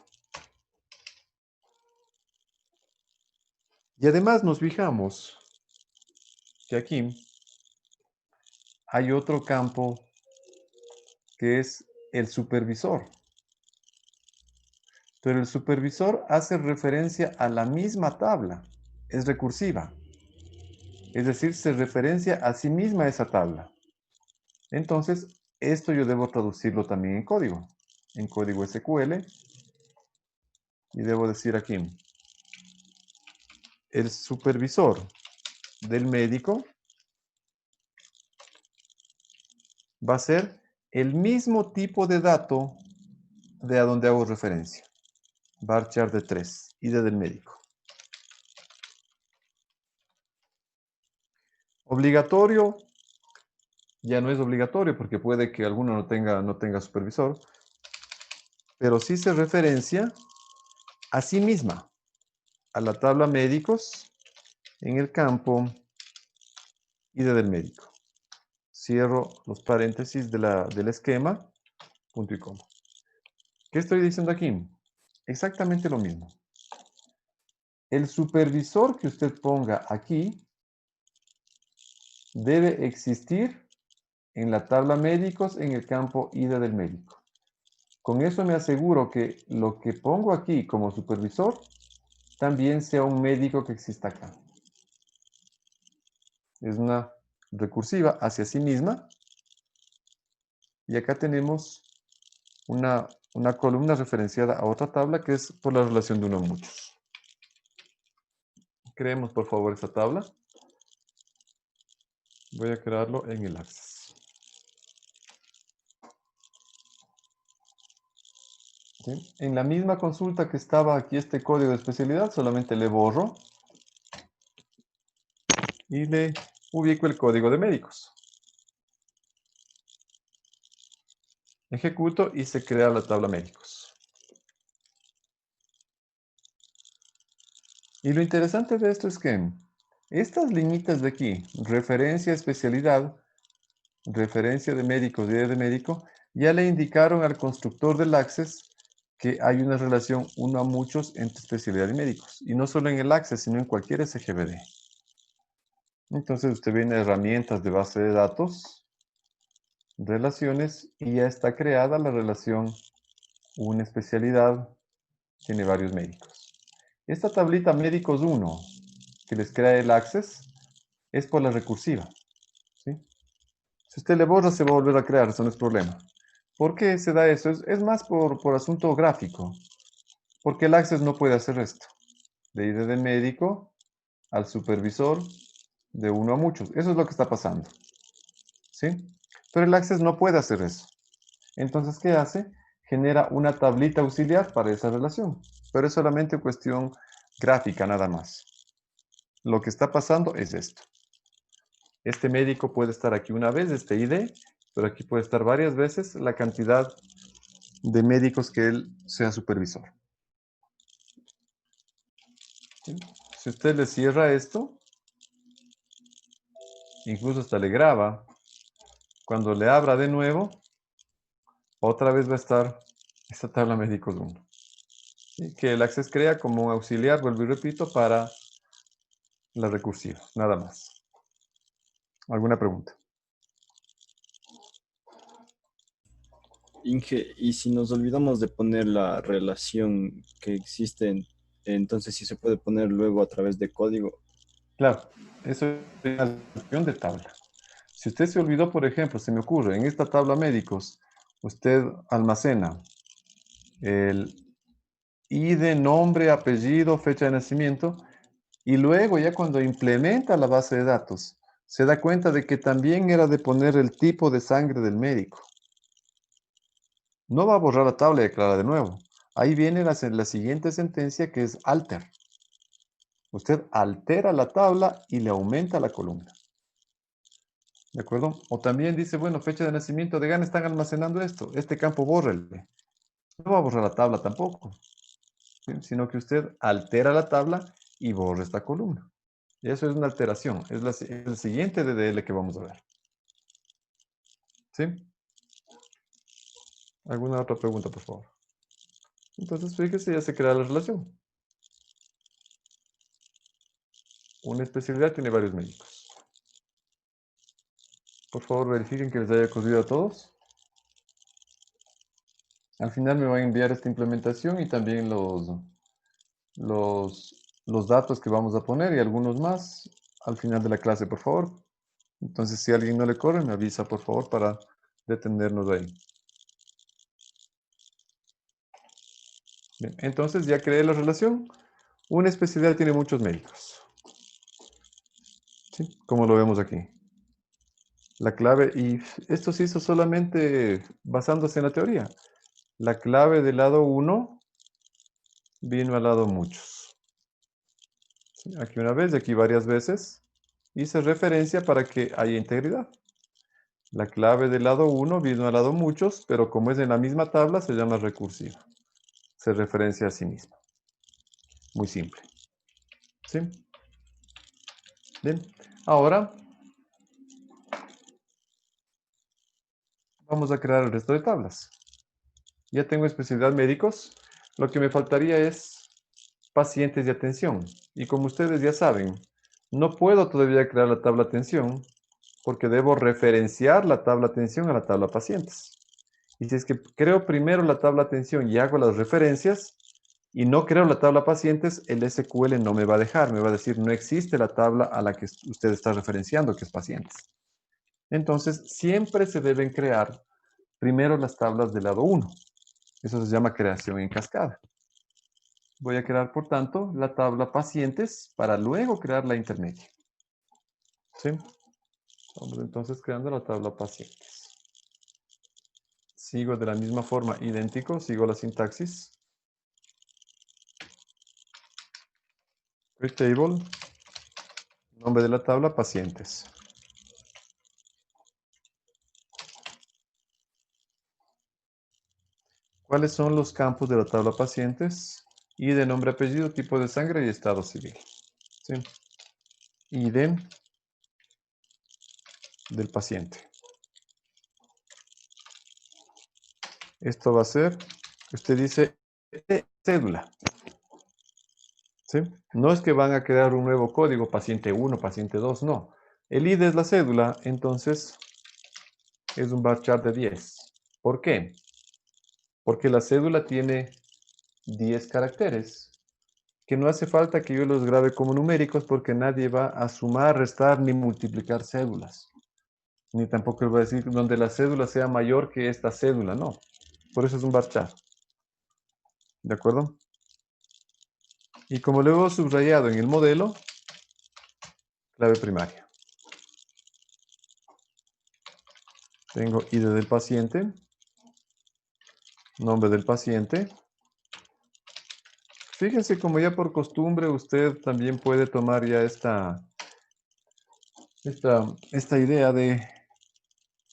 Y además nos fijamos que aquí hay otro campo que es el supervisor. Pero el supervisor hace referencia a la misma tabla. Es recursiva. Es decir, se referencia a sí misma esa tabla. Entonces, esto yo debo traducirlo también en código SQL. Y debo decir aquí, el supervisor del médico va a ser el mismo tipo de dato de a donde hago referencia. Varchar de 3, ID del médico. Obligatorio, ya no es obligatorio porque puede que alguno no tenga supervisor, pero sí se referencia a sí misma, a la tabla médicos en el campo ID del médico. Cierro los paréntesis del esquema, punto y coma. ¿Qué estoy diciendo aquí? Exactamente lo mismo. El supervisor que usted ponga aquí debe existir en la tabla médicos en el campo ID del médico. Con eso me aseguro que lo que pongo aquí como supervisor también sea un médico que exista acá. Es una recursiva hacia sí misma. Y acá tenemos una columna referenciada a otra tabla que es por la relación de uno a muchos. Creemos por favor esta tabla. Voy a crearlo en el Access. ¿Sí? En la misma consulta que estaba aquí este código de especialidad, solamente le borro y le ubico el código de médicos. Ejecuto y se crea la tabla médicos. Y lo interesante de esto es que estas liñitas de aquí, referencia a especialidad, referencia de médicos, día de médico, ya le indicaron al constructor del Access que hay una relación uno a muchos entre especialidad y médicos. Y no solo en el Access, sino en cualquier SGBD. Entonces usted viene a herramientas de base de datos, relaciones, y ya está creada la relación una especialidad, tiene varios médicos. Esta tablita médicos 1 que les crea el Access es por la recursiva. ¿Sí? Si usted le borra, se va a volver a crear, eso no es problema. ¿Por qué se da eso? Es más por asunto gráfico. Porque el Access no puede hacer esto. De ir de médico al supervisor de uno a muchos. Eso es lo que está pasando. ¿Sí? Pero el Access no puede hacer eso. Entonces, ¿qué hace? Genera una tablita auxiliar para esa relación. Pero es solamente cuestión gráfica, nada más. Lo que está pasando es esto. Este médico puede estar aquí una vez, este ID, pero aquí puede estar varias veces la cantidad de médicos que él sea supervisor. ¿Sí? Si usted le cierra esto, incluso hasta le graba, cuando le abra de nuevo, otra vez va a estar esta tabla médicos 1. ¿Sí? Que el Access crea como un auxiliar, vuelvo y repito, para la recursiva, nada más. ¿Alguna pregunta? Inge, y si nos olvidamos de poner la relación que existe, entonces sí se puede poner luego a través de código. Claro, eso es una relación de tabla. Si usted se olvidó, por ejemplo, se me ocurre, en esta tabla médicos, usted almacena el ID, nombre, apellido, fecha de nacimiento, y luego ya cuando implementa la base de datos, se da cuenta de que también era de poner el tipo de sangre del médico. No va a borrar la tabla y declara de nuevo. Ahí viene la siguiente sentencia que es alter. Usted altera la tabla y le aumenta la columna. ¿De acuerdo? O también dice, bueno, fecha de nacimiento de GAN, están almacenando esto. Este campo bórrele. No va a borrar la tabla tampoco, ¿sí? Sino que usted altera la tabla y borra esta columna. Y eso es una alteración. Es el siguiente DDL que vamos a ver. ¿Sí? ¿Alguna otra pregunta, por favor? Entonces, fíjese, ya se crea la relación. Una especialidad tiene varios médicos. Por favor, verifiquen que les haya ocurrido a todos. Al final me van a enviar esta implementación y también los datos que vamos a poner y algunos más al final de la clase, por favor. Entonces, si a alguien no le corre, me avisa, por favor, para detenernos ahí. Bien, entonces, ya creé la relación. Una especialidad tiene muchos médicos. ¿Sí? Como lo vemos aquí. La clave, y esto se hizo solamente basándose en la teoría. La clave del lado 1 vino al lado muchos. ¿Sí? Aquí una vez y aquí varias veces. Hice referencia para que haya integridad. La clave del lado 1 vino al lado muchos, pero como es en la misma tabla, se llama recursiva. Se referencia a sí misma. Muy simple. ¿Sí? Bien. Ahora vamos a crear el resto de tablas. Ya tengo especialidad médicos. Lo que me faltaría es pacientes de atención. Y como ustedes ya saben, no puedo todavía crear la tabla atención porque debo referenciar la tabla atención a la tabla pacientes. Y si es que creo primero la tabla atención y hago las referencias y no creo la tabla pacientes, el SQL no me va a dejar. Me va a decir, no existe la tabla a la que usted está referenciando, que es pacientes. Entonces, siempre se deben crear primero las tablas del lado 1. Eso se llama creación en cascada. Voy a crear, por tanto, la tabla pacientes para luego crear la intermedia. ¿Sí? Vamos entonces creando la tabla pacientes. Sigo de la misma forma, idéntico, sigo la sintaxis. Create table, nombre de la tabla, pacientes. ¿Cuáles son los campos de la tabla pacientes? ID, nombre, apellido, tipo de sangre y estado civil. ¿Sí? ID del paciente. Esto va a ser, usted dice, cédula. ¿Sí? No es que van a crear un nuevo código, paciente 1, paciente 2, no. El ID es la cédula, entonces es un varchar de 10. ¿Por qué? Porque la cédula tiene 10 caracteres, que no hace falta que yo los grabe como numéricos porque nadie va a sumar, restar ni multiplicar cédulas. Ni tampoco va a decir donde la cédula sea mayor que esta cédula, no. Por eso es un varchar. ¿De acuerdo? Y como luego subrayado en el modelo, clave primaria. Tengo ID del paciente, nombre del paciente. Fíjense como ya por costumbre usted también puede tomar ya esta idea de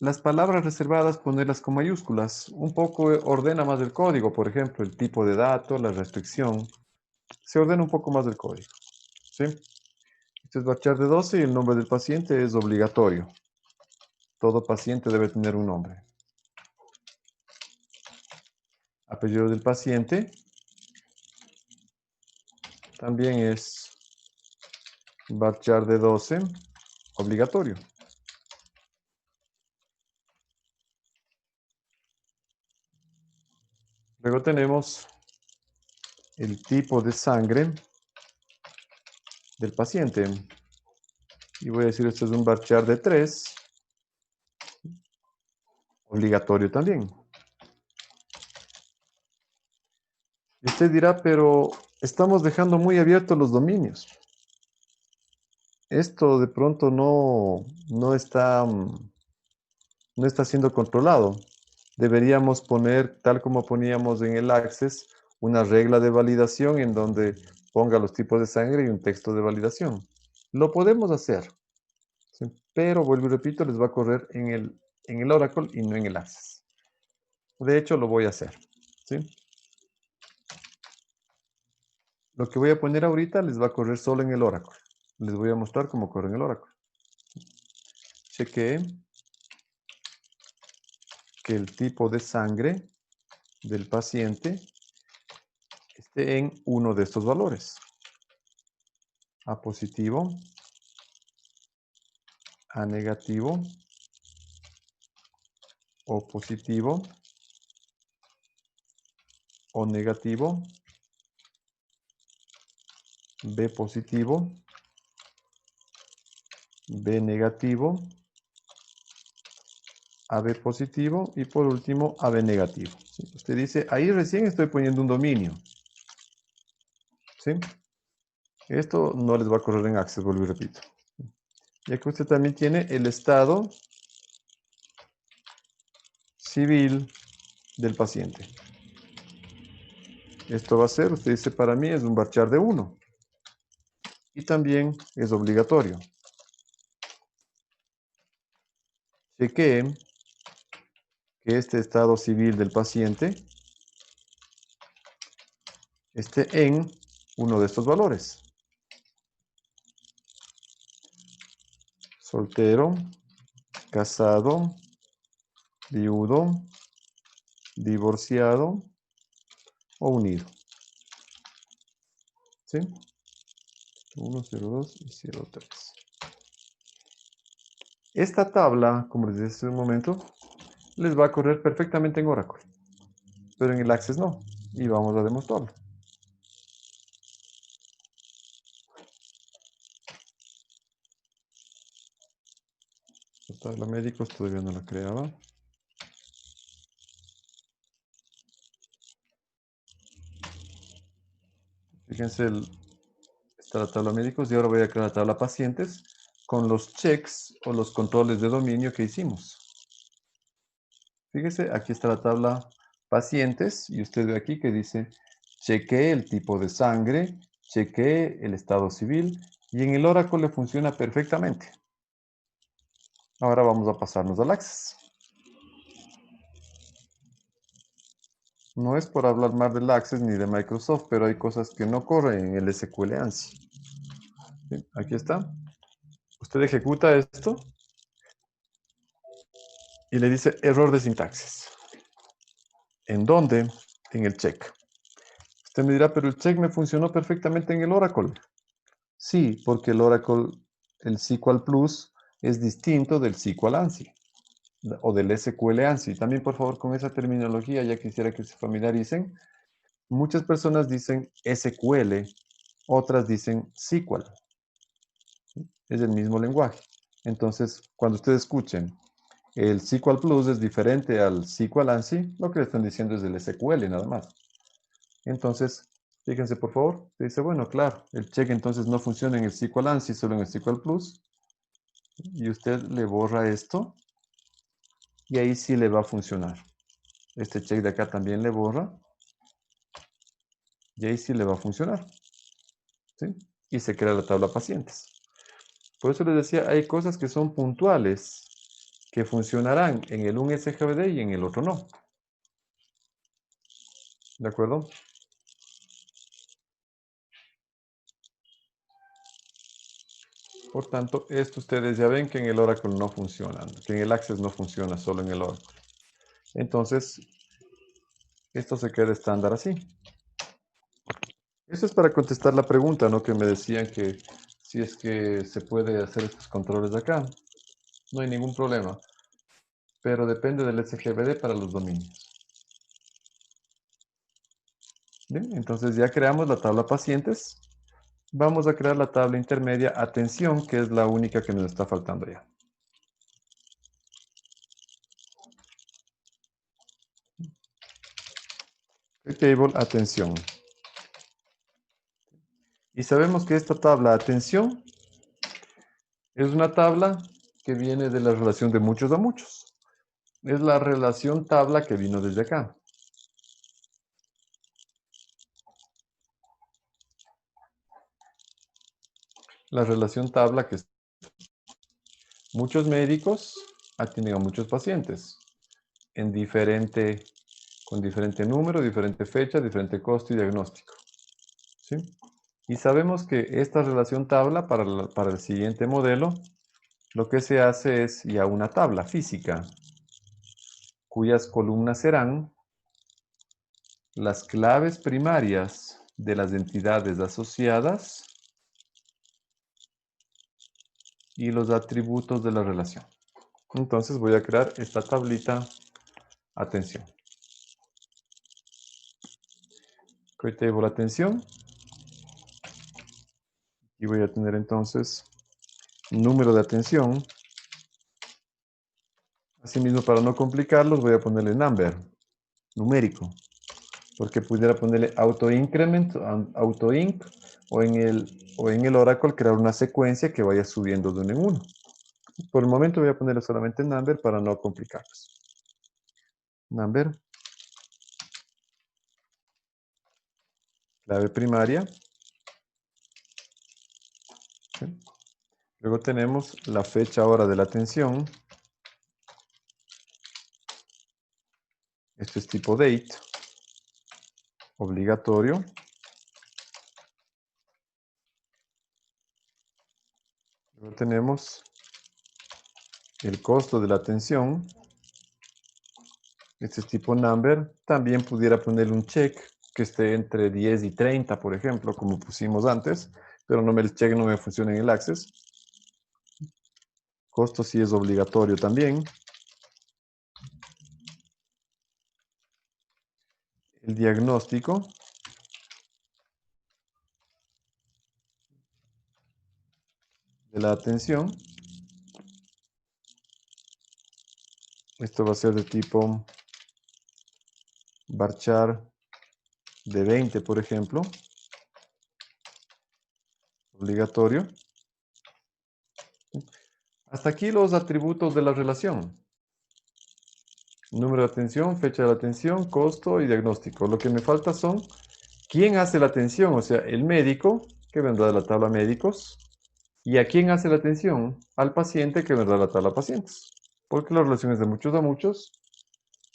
las palabras reservadas, ponerlas con mayúsculas. Un poco ordena más el código, por ejemplo, el tipo de dato, la restricción. Se ordena un poco más el código. ¿Sí? Este es varchar de 12 y el nombre del paciente es obligatorio. Todo paciente debe tener un nombre. Apellido del paciente también es varchar de 12, obligatorio. Luego tenemos el tipo de sangre del paciente. Y voy a decir, esto es un varchar de 3, obligatorio también. Y usted dirá, pero estamos dejando muy abiertos los dominios. Esto de pronto no está siendo controlado. Deberíamos poner, tal como poníamos en el Access, una regla de validación en donde ponga los tipos de sangre y un texto de validación. Lo podemos hacer, ¿sí? Pero, vuelvo y repito, les va a correr en el Oracle y no en el Access. De hecho, lo voy a hacer, ¿sí? Lo que voy a poner ahorita les va a correr solo en el Oracle. Les voy a mostrar cómo corre en el Oracle. Chequee que el tipo de sangre del paciente esté en uno de estos valores. A positivo, A negativo, O positivo, O negativo, B positivo, B negativo, AB positivo y por último AB negativo. ¿Sí? Usted dice, ahí recién estoy poniendo un dominio. ¿Sí? Esto no les va a correr en Access, vuelvo y repito. Ya que usted también tiene el estado civil del paciente. Esto va a ser, usted dice, para mí es un varchar de 1. Y también es obligatorio. Chequee que este estado civil del paciente esté en uno de estos valores. Soltero, casado, viudo, divorciado o unido. ¿Sí? 1, 0, 2 y 0, 3. Esta tabla, como les decía hace un momento, les va a correr perfectamente en Oracle. Pero en el Access no. Y vamos a demostrarlo. La tabla médicos todavía no la creaba. Fíjense, está la tabla médicos y ahora voy a crear la tabla pacientes con los checks o los controles de dominio que hicimos. Fíjese, aquí está la tabla pacientes y usted ve aquí que dice chequee el tipo de sangre, chequee el estado civil y en el Oracle le funciona perfectamente. Ahora vamos a pasarnos al Access. No es por hablar más del Access ni de Microsoft, pero hay cosas que no corren en el SQL ANSI. ¿Sí? Aquí está. Usted ejecuta esto y le dice error de sintaxis. ¿En dónde? En el check. Usted me dirá, pero el check me funcionó perfectamente en el Oracle. Sí, porque el Oracle, el SQL Plus, es distinto del SQL ANSI o del SQL ANSI. También, por favor, con esa terminología, ya quisiera que se familiaricen. Muchas personas dicen SQL, otras dicen SQL. Es el mismo lenguaje. Entonces, cuando ustedes escuchen el SQL Plus es diferente al SQL ANSI, lo que le están diciendo es del SQL nada más. Entonces, fíjense por favor, dice, bueno, claro, el check entonces no funciona en el SQL ANSI, solo en el SQL Plus. Y usted le borra esto y ahí sí le va a funcionar. Este check de acá también le borra y ahí sí le va a funcionar. ¿Sí? Y se crea la tabla pacientes. Por eso les decía, hay cosas que son puntuales, que funcionarán en el un SGBD y en el otro no. ¿De acuerdo? Por tanto, esto ustedes ya ven que en el Oracle no funciona, que en el Access no funciona, solo en el Oracle. Entonces, esto se queda estándar así. Eso es para contestar la pregunta, ¿no? Que me decían que si es que se puede hacer estos controles de acá. No hay ningún problema. Pero depende del SGBD para los dominios. Bien, entonces ya creamos la tabla pacientes. Vamos a crear la tabla intermedia atención, que es la única que nos está faltando ya. El table atención. Y sabemos que esta tabla atención es una tabla que viene de la relación de muchos a muchos. Es la relación tabla que vino desde acá. La relación tabla que muchos médicos atienden a muchos pacientes en con diferente número, diferente fecha, diferente costo y diagnóstico. ¿Sí? Y sabemos que esta relación tabla para el siguiente modelo, lo que se hace es ya una tabla física, cuyas columnas serán las claves primarias de las entidades asociadas y los atributos de la relación. Entonces voy a crear esta tablita atención. Create table atención. Y voy a tener entonces número de atención. Asimismo, para no complicarlos, voy a ponerle number, numérico. Porque pudiera ponerle auto-increment, auto-inc, o en el Oracle crear una secuencia que vaya subiendo de uno en uno. Por el momento voy a ponerle solamente number para no complicarlos. Number. Clave primaria. ¿Sí? Luego tenemos la fecha hora de la atención. Esto es tipo date. Obligatorio. Luego tenemos el costo de la atención. Este es tipo number. También pudiera ponerle un check que esté entre 10 y 30, por ejemplo, como pusimos antes, pero el check no me funciona en el Access. Costo sí es obligatorio también. El diagnóstico. De la atención. Esto va a ser de tipo varchar de 20, por ejemplo. Obligatorio. Hasta aquí los atributos de la relación. número de atención, fecha de la atención, costo y diagnóstico. Lo que me falta son quién hace la atención, o sea, el médico, que vendrá de la tabla médicos, y a quién hace la atención, al paciente, que vendrá de la tabla pacientes. Porque la relación es de muchos a muchos,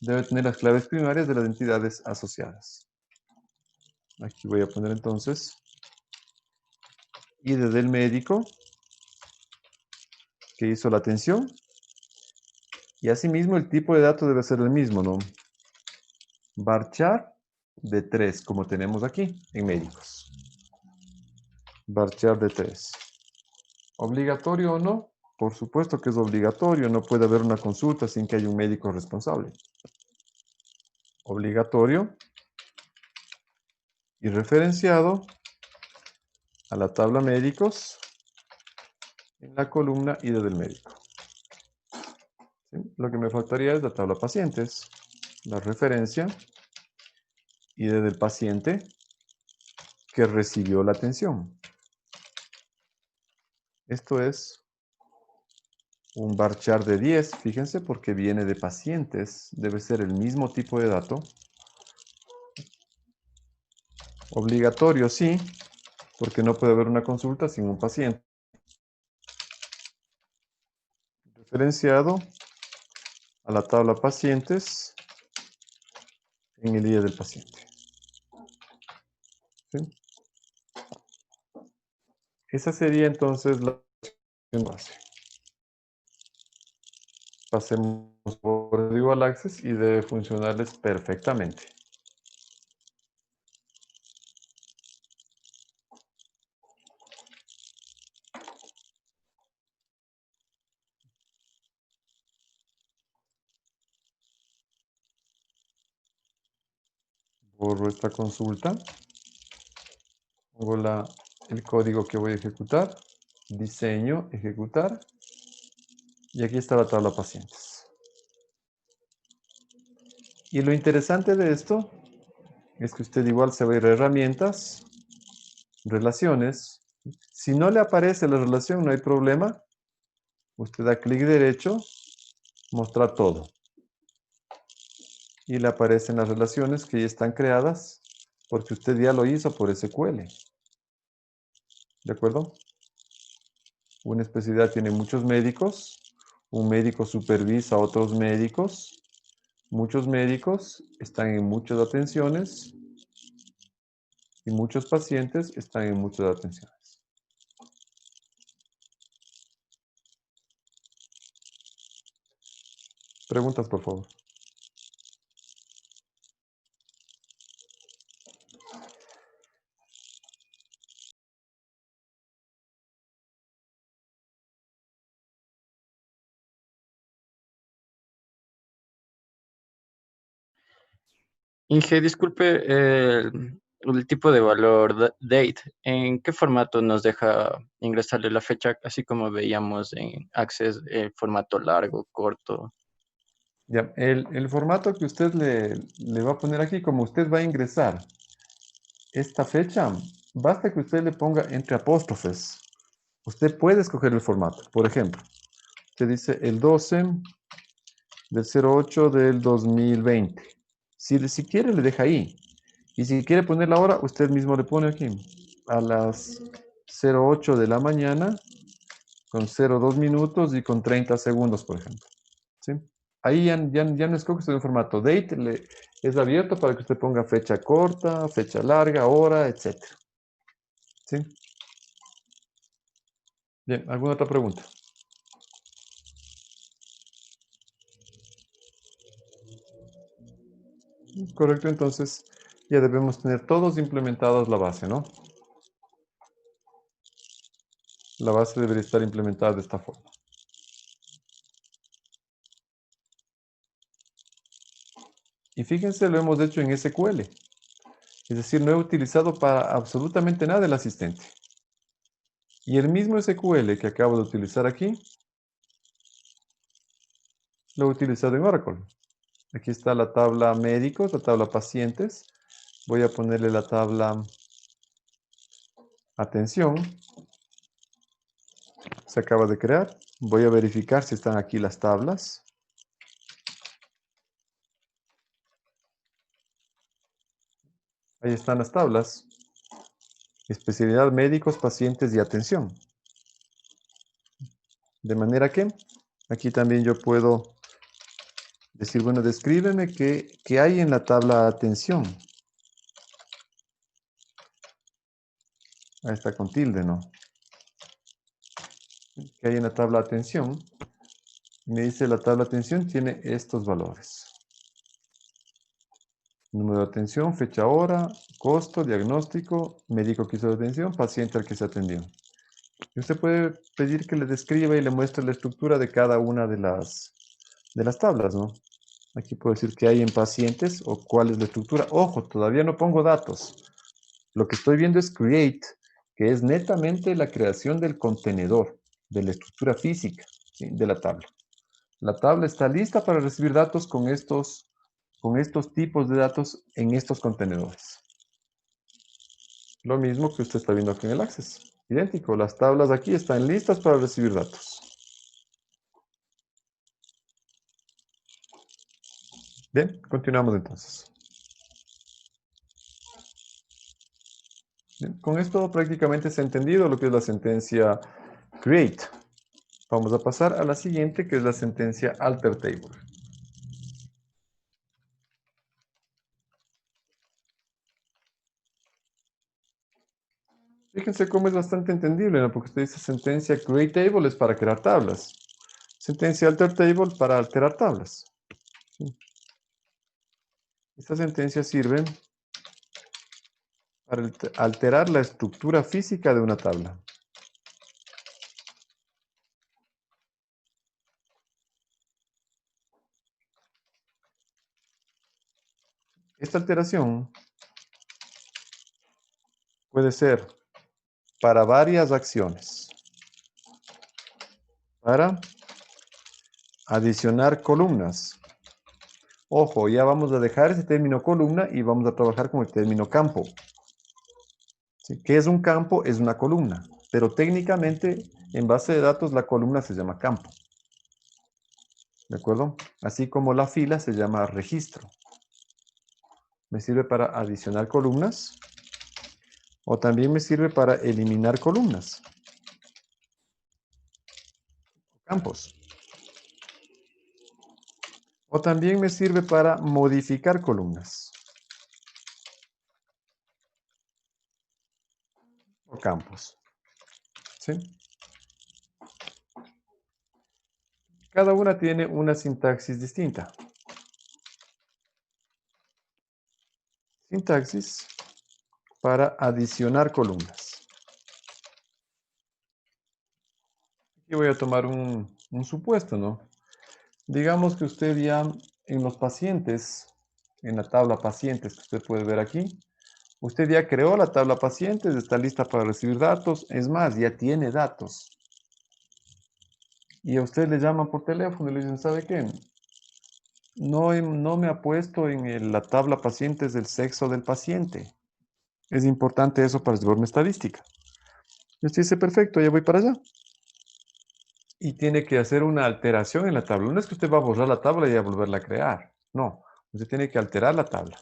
debe tener las claves primarias de las entidades asociadas. Aquí voy a poner entonces ID del médico que hizo la atención. Y asimismo el tipo de dato debe ser el mismo, ¿no? Varchar de 3, como tenemos aquí en médicos. Varchar de 3. ¿Obligatorio o no? Por supuesto que es obligatorio. No puede haber una consulta sin que haya un médico responsable. Obligatorio y referenciado a la tabla médicos en la columna ID del médico. ¿Sí? Lo que me faltaría es la tabla pacientes, la referencia ID del paciente que recibió la atención. Esto es un varchar de 10, fíjense, porque viene de pacientes, debe ser el mismo tipo de dato. Obligatorio, sí, porque no puede haber una consulta sin un paciente. Referenciado a la tabla pacientes en el ID del paciente. ¿Sí? Esa sería entonces la base. Pasemos por el Dual Access y debe funcionarles perfectamente. Borro esta consulta. Pongo el código que voy a ejecutar. Diseño, ejecutar. Y aquí está la tabla pacientes. Y lo interesante de esto es que usted igual se va a ir a herramientas, relaciones. Si no le aparece la relación, no hay problema. Usted da clic derecho, mostrar todo. Y le aparecen las relaciones que ya están creadas porque usted ya lo hizo por SQL. ¿De acuerdo? Una especialidad tiene muchos médicos. Un médico supervisa a otros médicos. Muchos médicos están en muchas atenciones. Y muchos pacientes están en muchas atenciones. Preguntas, por favor. Inge, disculpe, el tipo de valor date, ¿en qué formato nos deja ingresarle la fecha, así como veíamos en Access, formato largo, corto? Ya, el formato que usted le va a poner aquí, como usted va a ingresar esta fecha, basta que usted le ponga entre apóstrofes. Usted puede escoger el formato. Por ejemplo, usted dice el 12 del 08 del 2020. Si quiere, le deja ahí. Y si quiere poner la hora, usted mismo le pone aquí. A las 08 de la mañana, con 02 minutos y con 30 segundos, por ejemplo. ¿Sí? Ahí ya no escoge usted un formato. Date es abierto para que usted ponga fecha corta, fecha larga, hora, etc. ¿Sí? Bien, ¿alguna otra pregunta? Correcto, entonces ya debemos tener todos implementados la base, ¿no? La base debería estar implementada de esta forma. Y fíjense, lo hemos hecho en SQL. Es decir, no he utilizado para absolutamente nada el asistente. Y el mismo SQL que acabo de utilizar aquí, lo he utilizado en Oracle. Aquí está la tabla médicos, la tabla pacientes. Voy a ponerle la tabla atención. Se acaba de crear. Voy a verificar si están aquí las tablas. Ahí están las tablas. Especialidad médicos, pacientes y atención. De manera que aquí también yo puedo decir, bueno, descríbeme qué hay en la tabla atención. Ahí está con tilde, ¿no? ¿Qué hay en la tabla atención? Me dice la tabla atención tiene estos valores. Número de atención, fecha, hora, costo, diagnóstico, médico que hizo la atención, paciente al que se atendió. Y usted puede pedir que le describa y le muestre la estructura de cada una de las tablas, ¿no? Aquí puedo decir qué hay en pacientes o cuál es la estructura. Ojo, todavía no pongo datos. Lo que estoy viendo es create, que es netamente la creación del contenedor, de la estructura física, ¿sí?, de la tabla. La tabla está lista para recibir datos con estos tipos de datos en estos contenedores. Lo mismo que usted está viendo aquí en el Access. Idéntico, las tablas aquí están listas para recibir datos. Bien, continuamos entonces. Bien, con esto prácticamente se ha entendido lo que es la sentencia create. Vamos a pasar a la siguiente, que es la sentencia alter table. Fíjense cómo es bastante entendible, ¿no? Porque usted dice sentencia create table es para crear tablas. Sentencia alter table para alterar tablas. Esta sentencia sirve para alterar la estructura física de una tabla. Esta alteración puede ser para varias acciones. Para adicionar columnas. Ojo, ya vamos a dejar ese término columna y vamos a trabajar con el término campo. ¿Sí? ¿Qué es un campo? Es una columna. Pero técnicamente, en base de datos, la columna se llama campo. ¿De acuerdo? Así como la fila se llama registro. Me sirve para adicionar columnas. O también me sirve para eliminar columnas. Campos. O también me sirve para modificar columnas. O campos. ¿Sí? Cada una tiene una sintaxis distinta. Sintaxis para adicionar columnas. Aquí voy a tomar un supuesto, ¿no? Digamos que usted ya en los pacientes, en la tabla pacientes que usted puede ver aquí, usted ya creó la tabla pacientes, está lista para recibir datos, es más, ya tiene datos. Y a usted le llaman por teléfono y le dicen, ¿sabe qué? No me ha puesto en la tabla pacientes del sexo del paciente. Es importante eso para el informe estadística. Y usted dice, perfecto, ya voy para allá. Y tiene que hacer una alteración en la tabla. No es que usted va a borrar la tabla y a volverla a crear. No, usted tiene que alterar la tabla.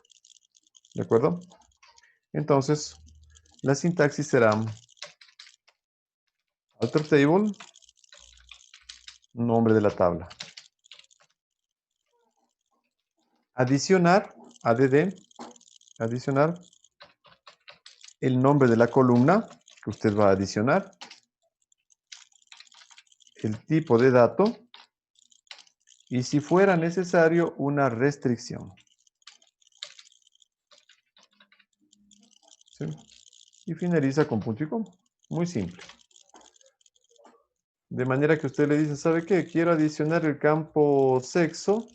¿De acuerdo? Entonces, la sintaxis será alter table, nombre de la tabla. Adicionar, add, adicionar el nombre de la columna que usted va a adicionar, el tipo de dato y si fuera necesario una restricción. ¿Sí? Y finaliza con punto y coma. Muy simple. De manera que usted le dice, ¿sabe qué? Quiero adicionar el campo sexo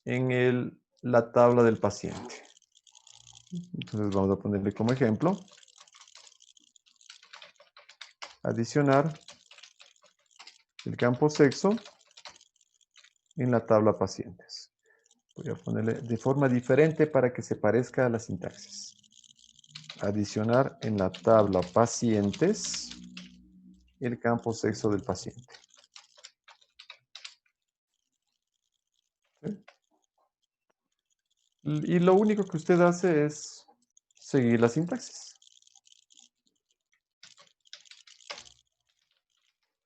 en la tabla del paciente. Entonces vamos a ponerle como ejemplo. Adicionar el campo sexo en la tabla pacientes. Voy a ponerle de forma diferente para que se parezca a la sintaxis. Adicionar en la tabla pacientes el campo sexo del paciente. ¿Sí? Y lo único que usted hace es seguir la sintaxis.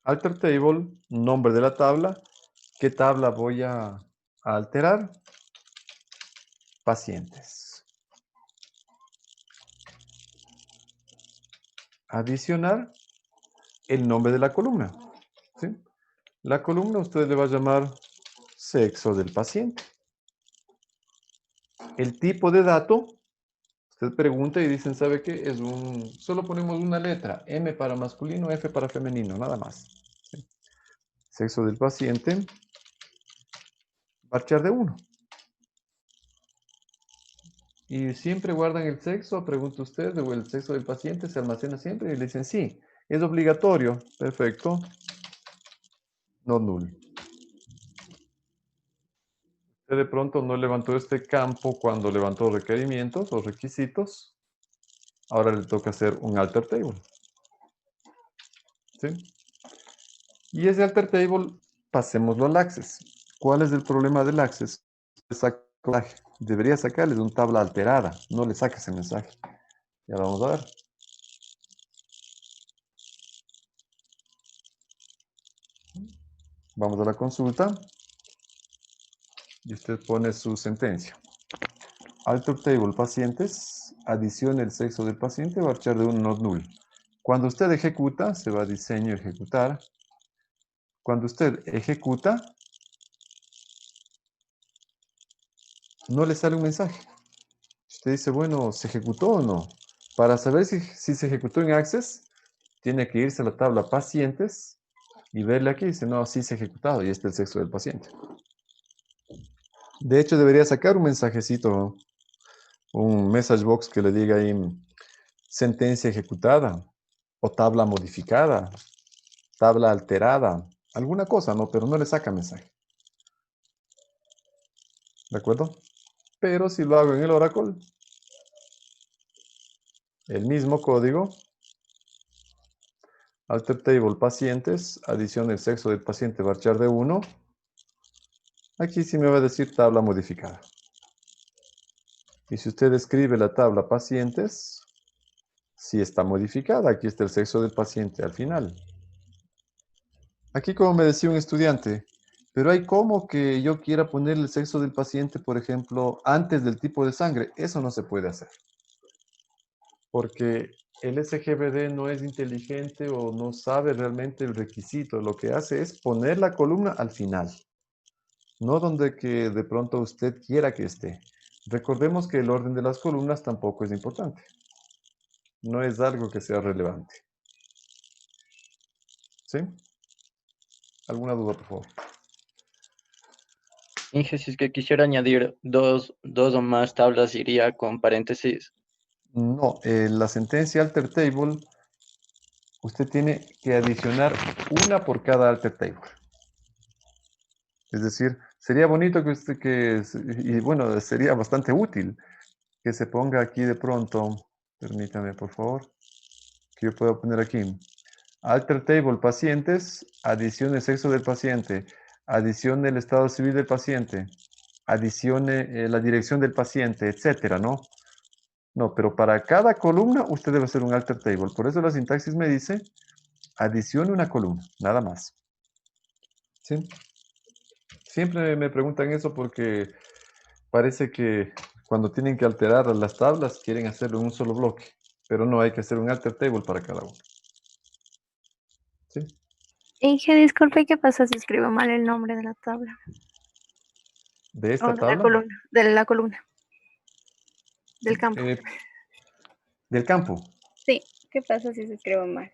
Alter table, nombre de la tabla. ¿Qué tabla voy a alterar? Pacientes. Adicionar el nombre de la columna. ¿Sí? La columna usted le va a llamar sexo del paciente. El tipo de dato, usted pregunta y dicen, ¿sabe qué? Solo ponemos una letra, M para masculino, F para femenino, nada más. ¿Sí? Sexo del paciente, varchar de 1. Y siempre guardan el sexo, pregunta usted, o el sexo del paciente se almacena siempre y le dicen, sí, es obligatorio. Perfecto. No null. Usted de pronto no levantó este campo cuando levantó requerimientos o requisitos. Ahora le toca hacer un alter table. ¿Sí? Y ese alter table, pasémoslo al access. ¿Cuál es el problema del access? Debería sacarles una tabla alterada. No le saca ese mensaje. Ya vamos a ver. Vamos a la consulta. Y usted pone su sentencia. Alter table pacientes, adicione el sexo del paciente, varchar de 1 not null. Cuando usted ejecuta, se va a diseño, ejecutar. Cuando usted ejecuta, no le sale un mensaje. Usted dice, bueno, ¿se ejecutó o no? Para saber si se ejecutó en Access, tiene que irse a la tabla pacientes y verle aquí. Dice, no, sí se ha ejecutado y este es el sexo del paciente. De hecho, debería sacar un mensajecito, un message box que le diga ahí sentencia ejecutada o tabla modificada, tabla alterada, alguna cosa, ¿no? Pero no le saca mensaje. ¿De acuerdo? Pero si lo hago en el Oracle, el mismo código, alter table pacientes, adición del sexo del paciente, varchar de 1. Aquí sí me va a decir tabla modificada. Y si usted escribe la tabla pacientes, sí está modificada. Aquí está el sexo del paciente al final. Aquí, como me decía un estudiante, pero hay como que yo quiera poner el sexo del paciente, por ejemplo, antes del tipo de sangre. Eso no se puede hacer. Porque el SGBD no es inteligente o no sabe realmente el requisito. Lo que hace es poner la columna al final. No donde que de pronto usted quiera que esté. Recordemos que el orden de las columnas tampoco es importante. No es algo que sea relevante. ¿Sí? ¿Alguna duda, por favor? Inge, si es que quisiera añadir dos o más tablas, iría con paréntesis. No, la sentencia alter table, usted tiene que adicionar una por cada alter table. Es decir, sería bonito que usted, y bueno, sería bastante útil que se ponga aquí de pronto, permítame por favor, que yo pueda poner aquí, alter table pacientes, adicione sexo del paciente, adicione el estado civil del paciente, adicione la dirección del paciente, etcétera, ¿no? No, pero para cada columna usted debe hacer un alter table. Por eso la sintaxis me dice, adicione una columna, nada más. ¿Sí? Siempre me preguntan eso porque parece que cuando tienen que alterar las tablas quieren hacerlo en un solo bloque, pero no hay que hacer un alter table para cada uno. ¿Sí? Inge, disculpe, ¿qué pasa si escribo mal el nombre de la tabla? De O esta de la tabla, columna, del campo. del campo, Sí, ¿qué pasa si se escribe mal?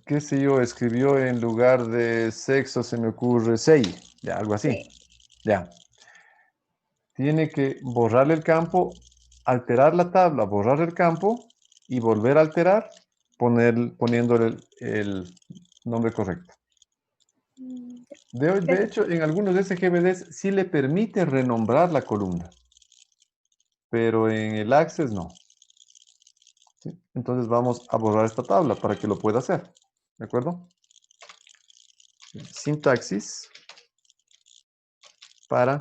qué sé yo, escribió en lugar de sexo, se me ocurre sei, ya, algo así. Sí. Ya. Tiene que borrar el campo, alterar la tabla, borrar el campo y volver a alterar poniéndole el nombre correcto. Mm, De hecho, en algunos SGBDs sí le permite renombrar la columna, pero en el Access no. ¿Sí? Entonces vamos a borrar esta tabla para que lo pueda hacer. ¿De acuerdo? Sintaxis para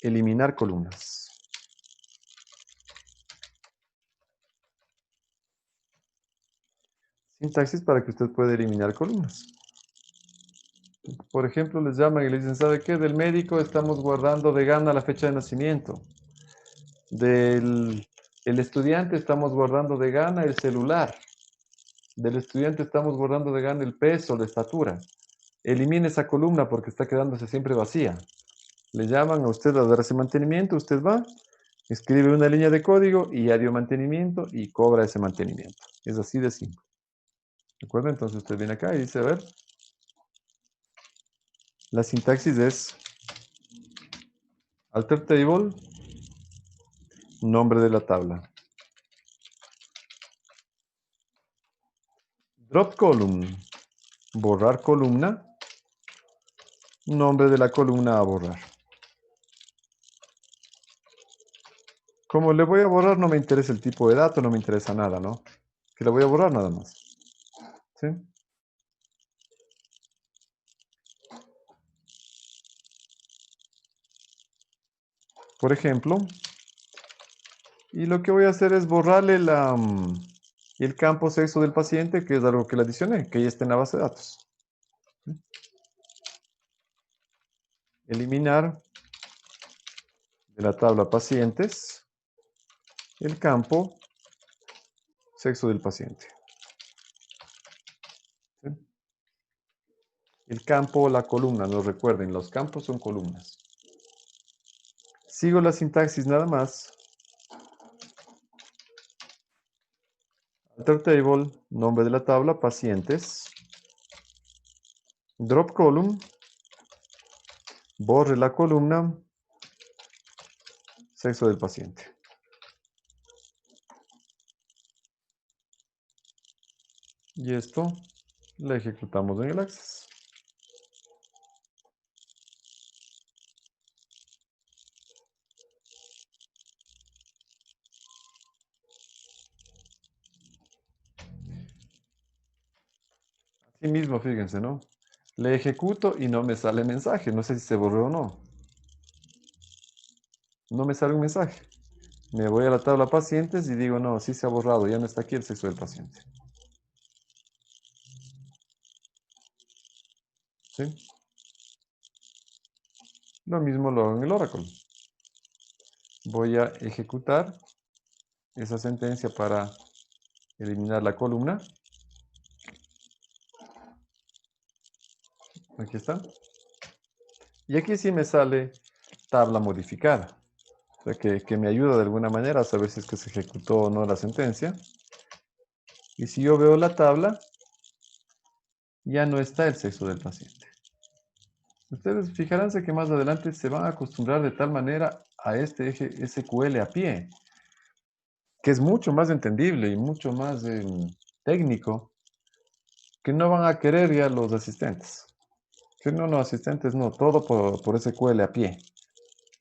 eliminar columnas. Sintaxis para que usted pueda eliminar columnas. Por ejemplo, les llaman y le dicen, ¿sabe qué? Del médico estamos guardando de gana la fecha de nacimiento. Del el estudiante estamos guardando de gana el celular. Del estudiante estamos guardando de gana el peso, la estatura. Elimine esa columna porque está quedándose siempre vacía. Le llaman a usted a dar ese mantenimiento, usted va, escribe una línea de código y ya dio mantenimiento y cobra ese mantenimiento. Es así de simple. ¿De acuerdo? Entonces usted viene acá y dice, a ver, la sintaxis es alter table, nombre de la tabla. Drop column, borrar columna, nombre de la columna a borrar. Como le voy a borrar, no me interesa el tipo de dato, no me interesa nada, ¿no? Que le voy a borrar nada más. ¿Sí? Por ejemplo, y lo que voy a hacer es borrarle el campo sexo del paciente, que es algo que le adicioné, que ya está en la base de datos. Eliminar de la tabla pacientes el campo sexo del paciente. ¿Sí? El campo o la columna, no recuerden, los campos son columnas. Sigo la sintaxis nada más. Alter table, nombre de la tabla, pacientes. Drop column, borre la columna, sexo del paciente. Y esto lo ejecutamos en el Access. Así mismo, fíjense, ¿no? Le ejecuto y no me sale mensaje. No sé si se borró o no. No me sale un mensaje. Me voy a la tabla pacientes y digo, no, sí se ha borrado. Ya no está aquí el sexo del paciente. ¿Sí? Lo mismo lo hago en el Oracle. Voy a ejecutar esa sentencia para eliminar la columna. Aquí está. Y aquí sí me sale tabla modificada. O sea, que me ayuda de alguna manera a saber si es que se ejecutó o no la sentencia. Y si yo veo la tabla, ya no está el sexo del paciente. Ustedes fijaránse que más adelante se van a acostumbrar de tal manera a este eje SQL a pie, que es mucho más entendible y mucho más técnico, que no van a querer ya los asistentes. Que no, asistentes no, todo por SQL a pie,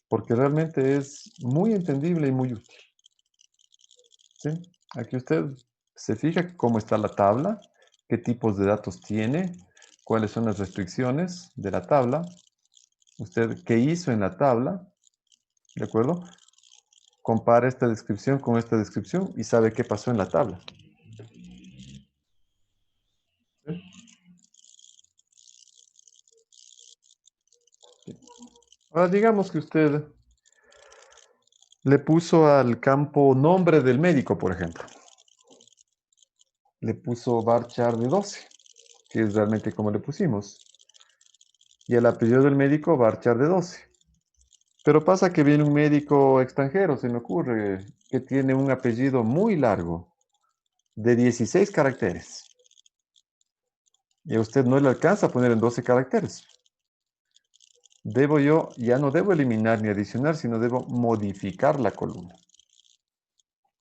porque realmente es muy entendible y muy útil. ¿Sí? Aquí usted se fija cómo está la tabla, qué tipos de datos tiene, cuáles son las restricciones de la tabla, usted qué hizo en la tabla, ¿de acuerdo? Compara esta descripción con esta descripción y sabe qué pasó en la tabla. Ahora digamos que usted le puso al campo nombre del médico, por ejemplo. Le puso varchar de 12, que es realmente como le pusimos. Y el apellido del médico varchar de 12. Pero pasa que viene un médico extranjero, se me ocurre, que tiene un apellido muy largo, de 16 caracteres. Y a usted no le alcanza a poner en 12 caracteres. Ya no debo eliminar ni adicionar, sino debo modificar la columna.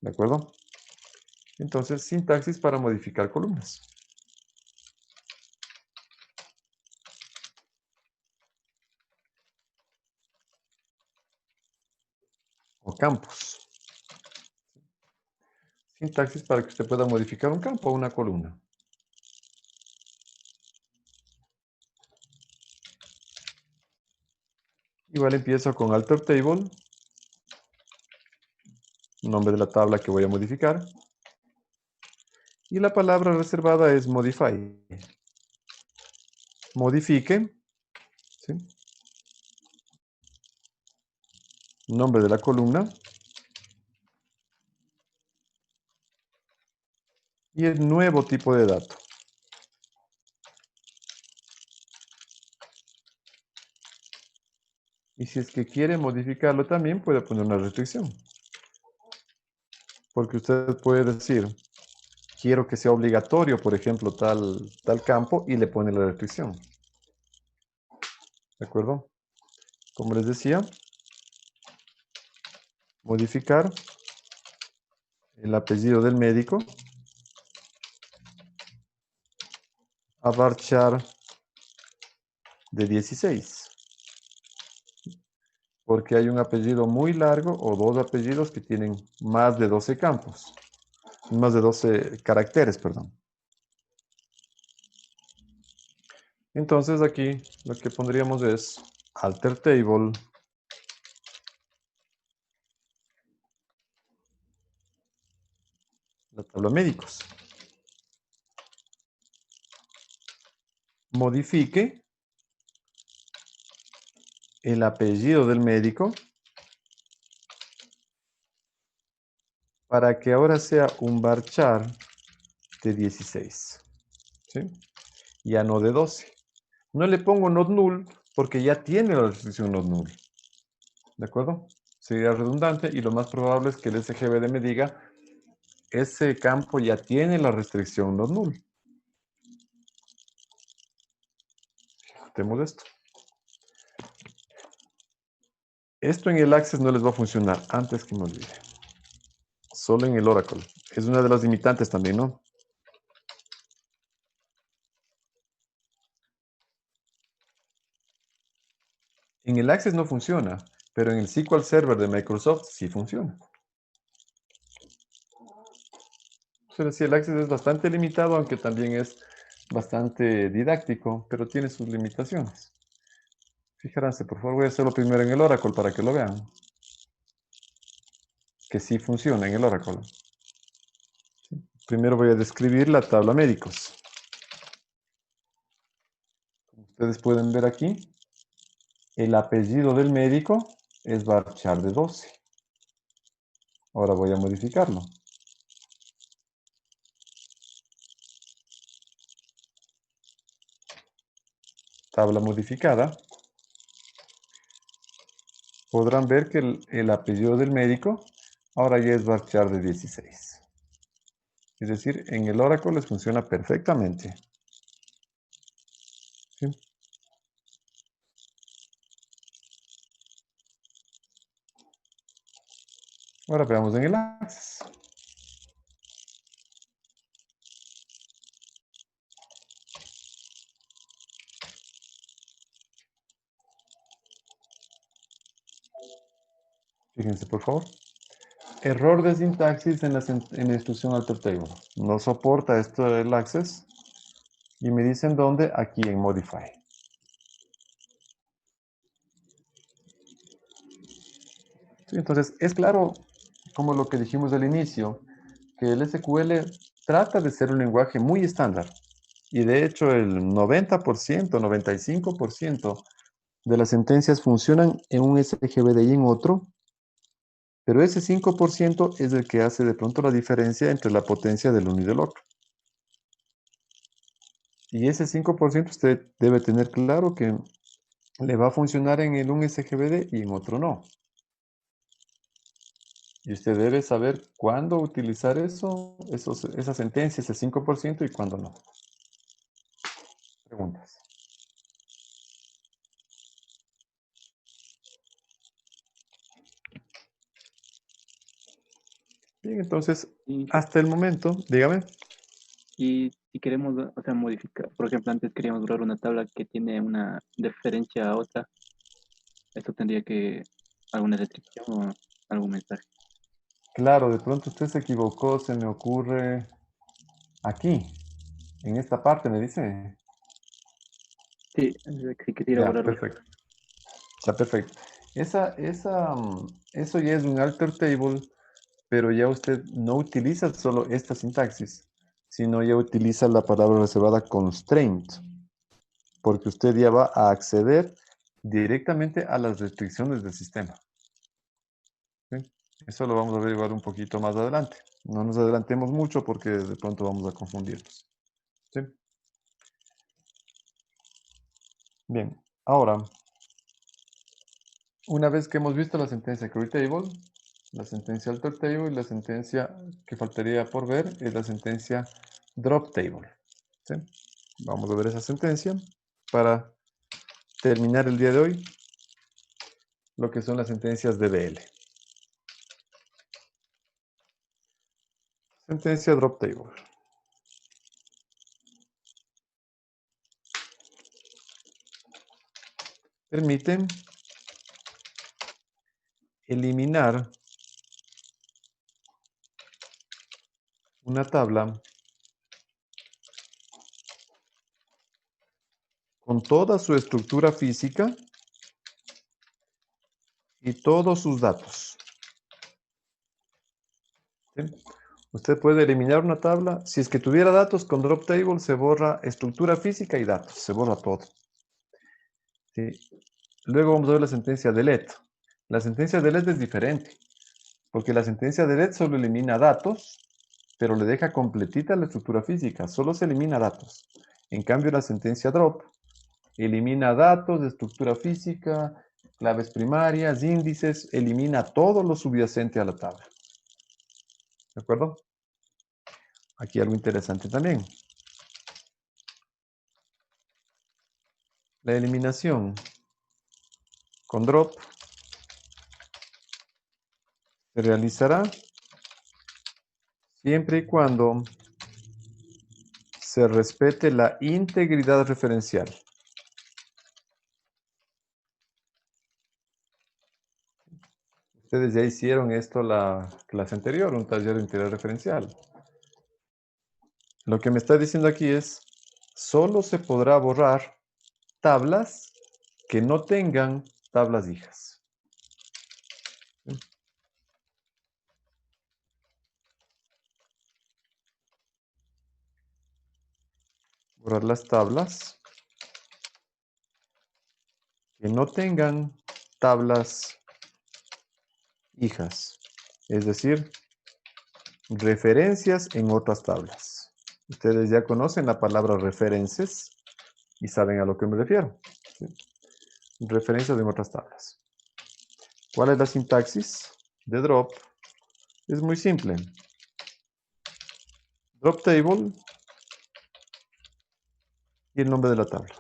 ¿De acuerdo? Entonces, sintaxis para modificar columnas. O campos. Sintaxis para que usted pueda modificar un campo o una columna. Igual empiezo con alter table, nombre de la tabla que voy a modificar. Y la palabra reservada es modify. Modifique. ¿Sí? Nombre de la columna. Y el nuevo tipo de dato. Y si es que quiere modificarlo también, puede poner una restricción. Porque usted puede decir, quiero que sea obligatorio, por ejemplo, tal campo, y le pone la restricción. ¿De acuerdo? Como les decía, modificar el apellido del médico a varchar de 16. Porque hay un apellido muy largo o dos apellidos que tienen más de 12 campos. Más de 12 caracteres, perdón. Entonces aquí lo que pondríamos es alter table la tabla médicos. Modifique el apellido del médico para que ahora sea un varchar de 16. ¿Sí? Ya no de 12. No le pongo not null porque ya tiene la restricción not null. ¿De acuerdo? Sería redundante y lo más probable es que el SGBD me diga ese campo ya tiene la restricción not null. Ejecutemos esto. Esto en el Access no les va a funcionar antes que me olvide. Solo en el Oracle. Es una de las limitantes también, ¿no? En el Access no funciona, pero en el SQL Server de Microsoft sí funciona. Pero sí, el Access es bastante limitado, aunque también es bastante didáctico, pero tiene sus limitaciones. Fíjense, por favor, voy a hacerlo primero en el Oracle para que lo vean. Que sí funciona en el Oracle. Primero voy a describir la tabla médicos. Como ustedes pueden ver aquí, el apellido del médico es varchar de 12. Ahora voy a modificarlo. Tabla modificada. Podrán ver que el apellido del médico ahora ya es varchar de 16. Es decir, en el Oracle les funciona perfectamente. ¿Sí? Ahora veamos en el Access. Fíjense, por favor. Error de sintaxis en la instrucción alter table. No soporta esto del Access. Y me dicen dónde, aquí en Modify. Sí, entonces, es claro, como lo que dijimos al inicio, que el SQL trata de ser un lenguaje muy estándar. Y de hecho, el 90%, 95% de las sentencias funcionan en un SGBD y en otro, pero ese 5% es el que hace de pronto la diferencia entre la potencia del uno y del otro. Y ese 5% usted debe tener claro que le va a funcionar en el un SGBD y en otro no. Y usted debe saber cuándo utilizar esas sentencias, el 5% y cuándo no. Preguntas. Bien, entonces, Y, hasta el momento, dígame. y si queremos, o sea, modificar, por ejemplo, antes queríamos borrar una tabla que tiene una diferencia a otra, esto tendría que, alguna restricción o algún mensaje. Claro, de pronto usted se equivocó, se me ocurre aquí, en esta parte, me dice. Sí, si quisiera Ya, borrar. perfecto. Está perfecto. Eso ya es un alter table, pero ya usted no utiliza solo esta sintaxis, sino ya utiliza la palabra reservada constraint, porque usted ya va a acceder directamente a las restricciones del sistema. ¿Sí? Eso lo vamos a averiguar un poquito más adelante. No nos adelantemos mucho porque de pronto vamos a confundirnos. ¿Sí? Bien, ahora, una vez que hemos visto la sentencia Curry Table, la sentencia Alter Table y la sentencia que faltaría por ver es la sentencia Drop Table. ¿Sí? Vamos a ver esa sentencia para terminar el día de hoy lo que son las sentencias de DBL. Sentencia Drop Table. Permiten eliminar una tabla con toda su estructura física y todos sus datos. ¿Sí? Usted puede eliminar una tabla. Si es que tuviera datos, con Drop Table se borra estructura física y datos. Se borra todo. ¿Sí? Luego vamos a ver la sentencia Delete. La sentencia Delete es diferente, porque la sentencia Delete solo elimina datos, pero le deja completita la estructura física. Solo se elimina datos. En cambio, la sentencia Drop elimina datos de estructura física, claves primarias, índices, elimina todo lo subyacente a la tabla. ¿De acuerdo? Aquí algo interesante también. La eliminación con drop se realizará siempre y cuando se respete la integridad referencial. Ustedes ya hicieron esto la clase anterior, un taller de integridad referencial. Lo que me está diciendo aquí es, solo se podrá borrar tablas que no tengan tablas hijas. ¿Sí? Borrar las tablas que no tengan tablas hijas, es decir, referencias en otras tablas. Ustedes ya conocen la palabra referencias y saben a lo que me refiero. ¿Sí? Referencias en otras tablas. ¿Cuál es la sintaxis de drop? Es muy simple. Drop table y el nombre de la tabla.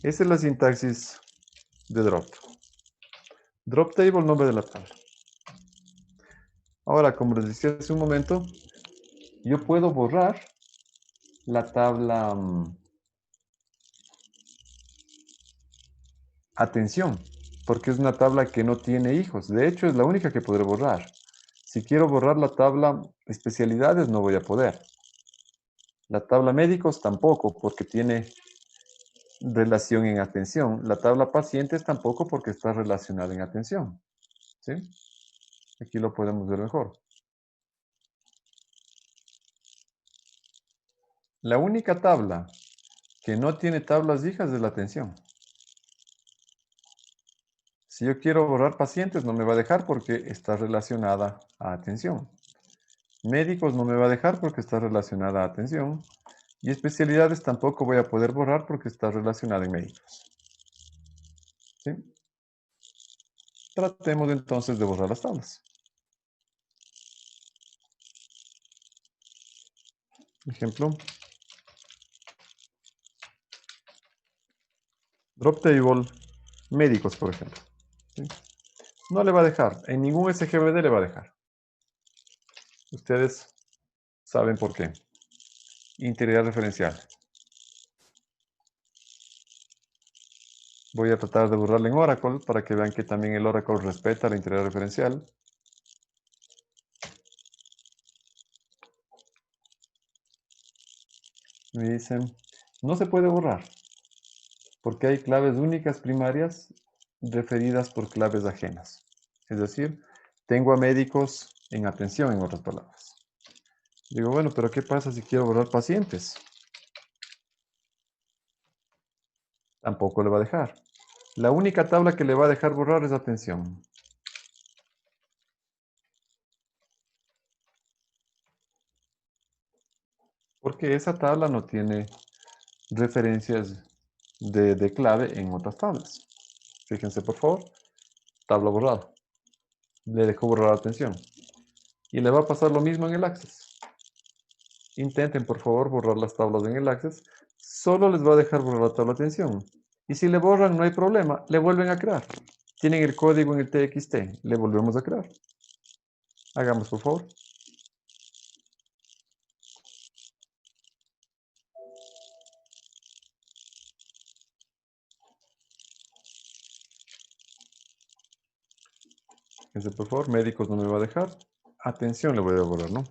Esa es la sintaxis de drop. Drop table, nombre de la tabla. Ahora, como les decía hace un momento, yo puedo borrar la tabla atención, porque es una tabla que no tiene hijos. De hecho, es la única que podré borrar. Si quiero borrar la tabla especialidades, no voy a poder. La tabla médicos tampoco, porque tiene relación en atención. La tabla pacientes tampoco, porque está relacionada en atención. ¿Sí? Aquí lo podemos ver mejor. La única tabla que no tiene tablas hijas es la atención. Si yo quiero borrar pacientes, no me va a dejar porque está relacionada a atención. Médicos no me va a dejar porque está relacionada a atención. Y especialidades tampoco voy a poder borrar porque está relacionada en médicos. ¿Sí? Tratemos entonces de borrar las tablas. Ejemplo. Drop table, médicos, por ejemplo. ¿Sí? No le va a dejar. En ningún SGBD le va a dejar. Ustedes saben por qué. Integridad referencial. Voy a tratar de borrarle en Oracle para que vean que también el Oracle respeta la integridad referencial. Me dicen, no se puede borrar porque hay claves únicas primarias referidas por claves ajenas. Es decir, Tengo a médicos en atención, en otras palabras. Digo, bueno, pero ¿qué pasa si quiero borrar pacientes? Tampoco le va a dejar. La única tabla que le va a dejar borrar es atención. Porque esa tabla no tiene referencias de clave en otras tablas. Fíjense, por favor. Tabla borrada. Le dejo borrar atención. Y le va a pasar lo mismo en el Access. Intenten, por favor, borrar las tablas en el Access. Solo les va a dejar borrar la tabla atención. Y si le borran, no hay problema. Le vuelven a crear. Tienen el código en el TXT. Le volvemos a crear. Hagamos, por favor. Fíjense, por favor, médicos no me va a dejar. Atención le voy a borrar, ¿no?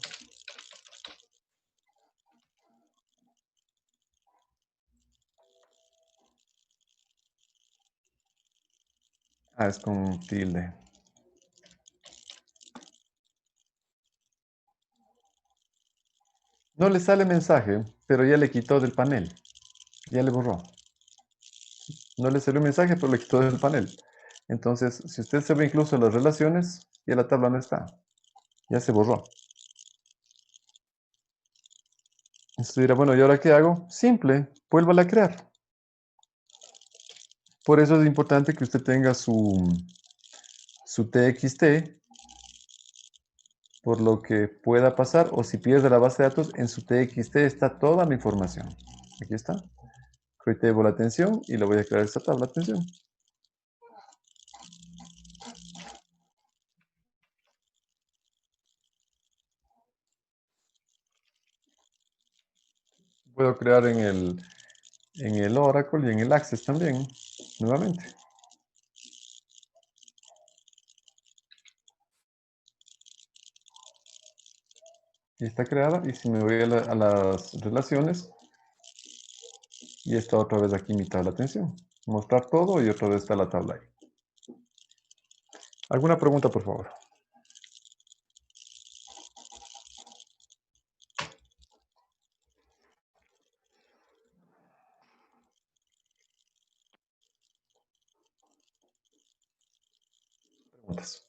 Ah, es con tilde. No le sale mensaje, pero ya le quitó del panel. Ya le borró. No le salió mensaje, pero le quitó del panel. Entonces, si usted se ve incluso las relaciones, ya la tabla no está. Ya se borró. Entonces dirá, bueno, ¿y ahora qué hago? Simple, vuélvala a crear. Por eso es importante que usted tenga su TXT, por lo que pueda pasar, o si pierde la base de datos, en su TXT está toda mi información. Aquí está. Creatable atención y le voy a crear esta tabla atención. Puedo crear en el Oracle y en el Access también, nuevamente. Y está creada, y si me voy a las relaciones, y está otra vez aquí mi tabla atención. Mostrar todo y otra vez está la tabla ahí. ¿Alguna pregunta, por favor? Preguntas.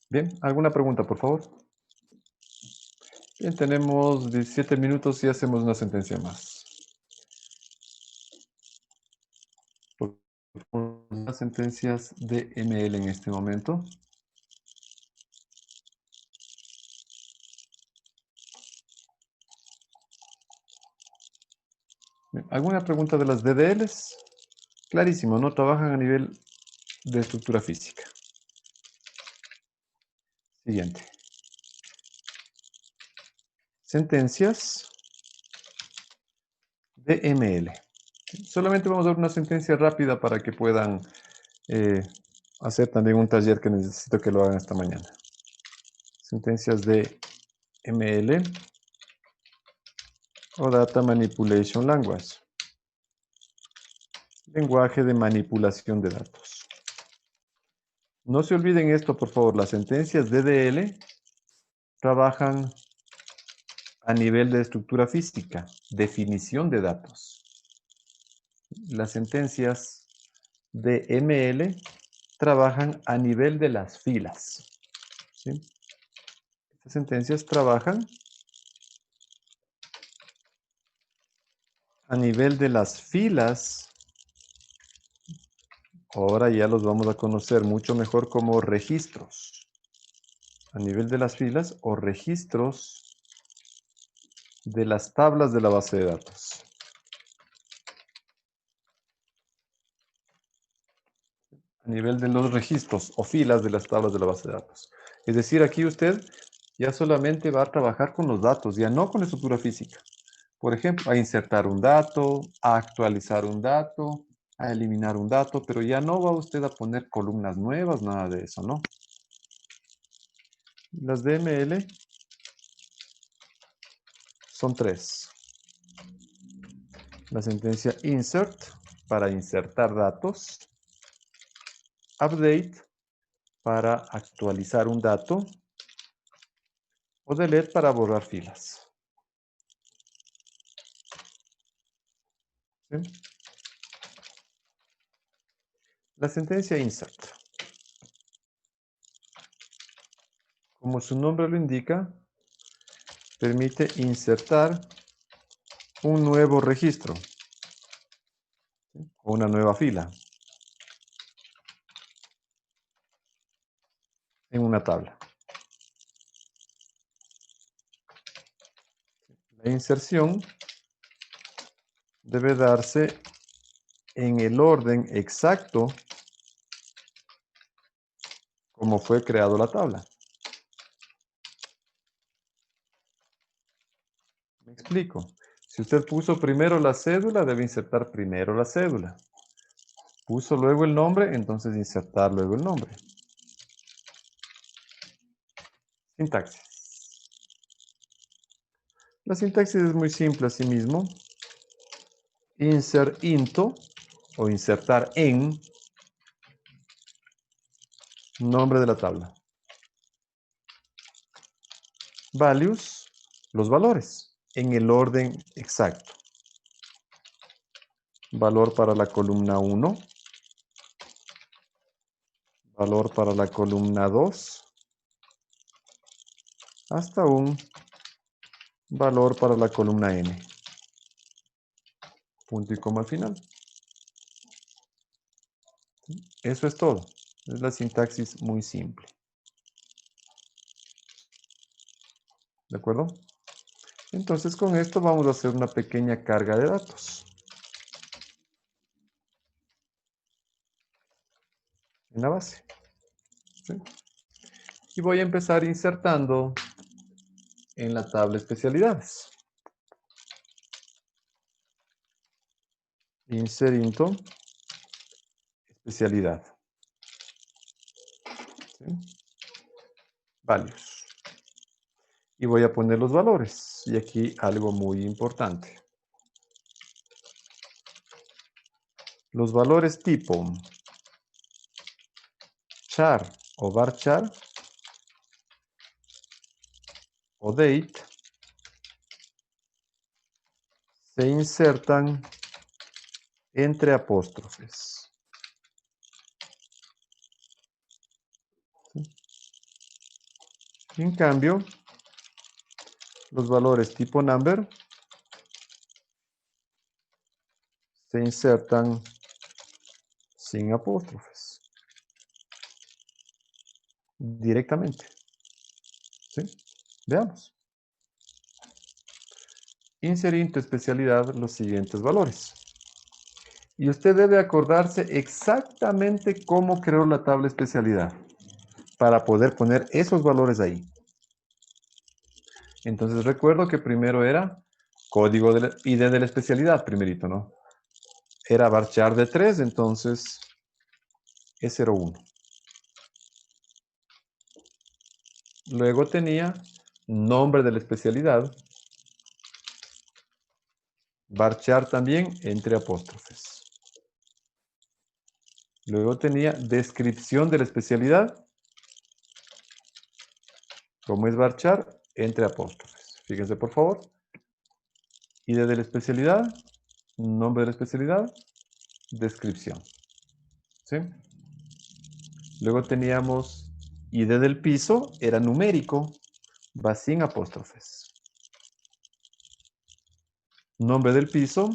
Bien, ¿alguna pregunta, por favor? Bien, tenemos 17 minutos y hacemos una sentencia más. Las sentencias de ML en este momento. Bien, ¿alguna pregunta de las DDLs? Clarísimo, no trabajan a nivel de estructura física. Siguiente. Sentencias de ML. Solamente vamos a dar una sentencia rápida para que puedan hacer también un taller que necesito que lo hagan esta mañana. Sentencias de ML o Data Manipulation Language. Lenguaje de manipulación de datos. No se olviden esto, por favor. Las sentencias DDL trabajan a nivel de estructura física, definición de datos. Las sentencias DML trabajan a nivel de las filas. ¿Sí? Estas sentencias trabajan a nivel de las filas. Ahora ya los vamos a conocer mucho mejor como registros. A nivel de las filas o registros de las tablas de la base de datos. A nivel de los registros o filas de las tablas de la base de datos. Es decir, aquí usted ya solamente va a trabajar con los datos, ya no con la estructura física. Por ejemplo, a insertar un dato, a actualizar un dato, a eliminar un dato, pero ya no va usted a poner columnas nuevas, nada de eso, ¿no? Las DML son 3. La sentencia insert para insertar datos, update para actualizar un dato o delete para borrar filas. ¿Sí? La sentencia insert, como su nombre lo indica, permite insertar un nuevo registro o una nueva fila en una tabla. La inserción debe darse en el orden exacto como fue creado la tabla. Me explico. Si usted puso primero la cédula, debe insertar primero la cédula. Puso luego el nombre, entonces insertar luego el nombre. Sintaxis. La sintaxis es muy simple así mismo. Insert into o insertar en nombre de la tabla. Values, los valores, en el orden exacto. Valor para la columna 1. Valor para la columna 2. Hasta un valor para la columna n. Punto y coma al final. Eso es todo. Es la sintaxis muy simple. ¿De acuerdo? Entonces con esto vamos a hacer una pequeña carga de datos. En la base. ¿Sí? Y voy a empezar insertando en la tabla especialidades. Insert into especialidad. ¿Sí? Values. Y voy a poner los valores. Y aquí algo muy importante. Los valores tipo char o varchar o date se insertan entre apóstrofes. ¿Sí? En cambio, los valores tipo number se insertan sin apóstrofes. Directamente. ¿Sí? Veamos. Inserir en tu especialidad los siguientes valores. Y usted debe acordarse exactamente cómo creó la tabla especialidad para poder poner esos valores ahí. Entonces recuerdo que primero era código de la ID de la especialidad, primerito, ¿no? Era varchar de 3, entonces E01. Luego tenía nombre de la especialidad, varchar también entre apóstrofes. Luego tenía descripción de la especialidad. Como es varchar, entre apóstrofes. Fíjense, por favor. ID de la especialidad, nombre de la especialidad, descripción. ¿Sí? Luego teníamos ID del piso, era numérico, va sin apóstrofes. Nombre del piso,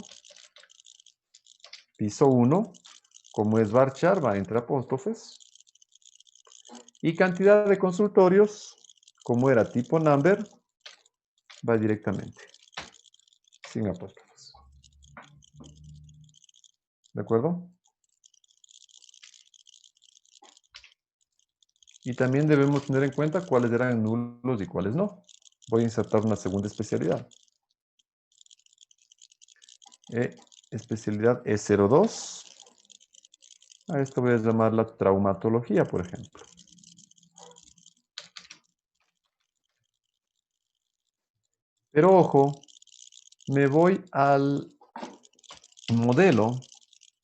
piso 1, como es varchar, va entre apóstrofes. Y cantidad de consultorios, como era tipo number, va directamente, sin apóstrofes. ¿De acuerdo? Y también debemos tener en cuenta cuáles eran nulos y cuáles no. Voy a insertar una segunda especialidad. Especialidad E02. A esto voy a llamarla traumatología, por ejemplo. Pero ojo, me voy al modelo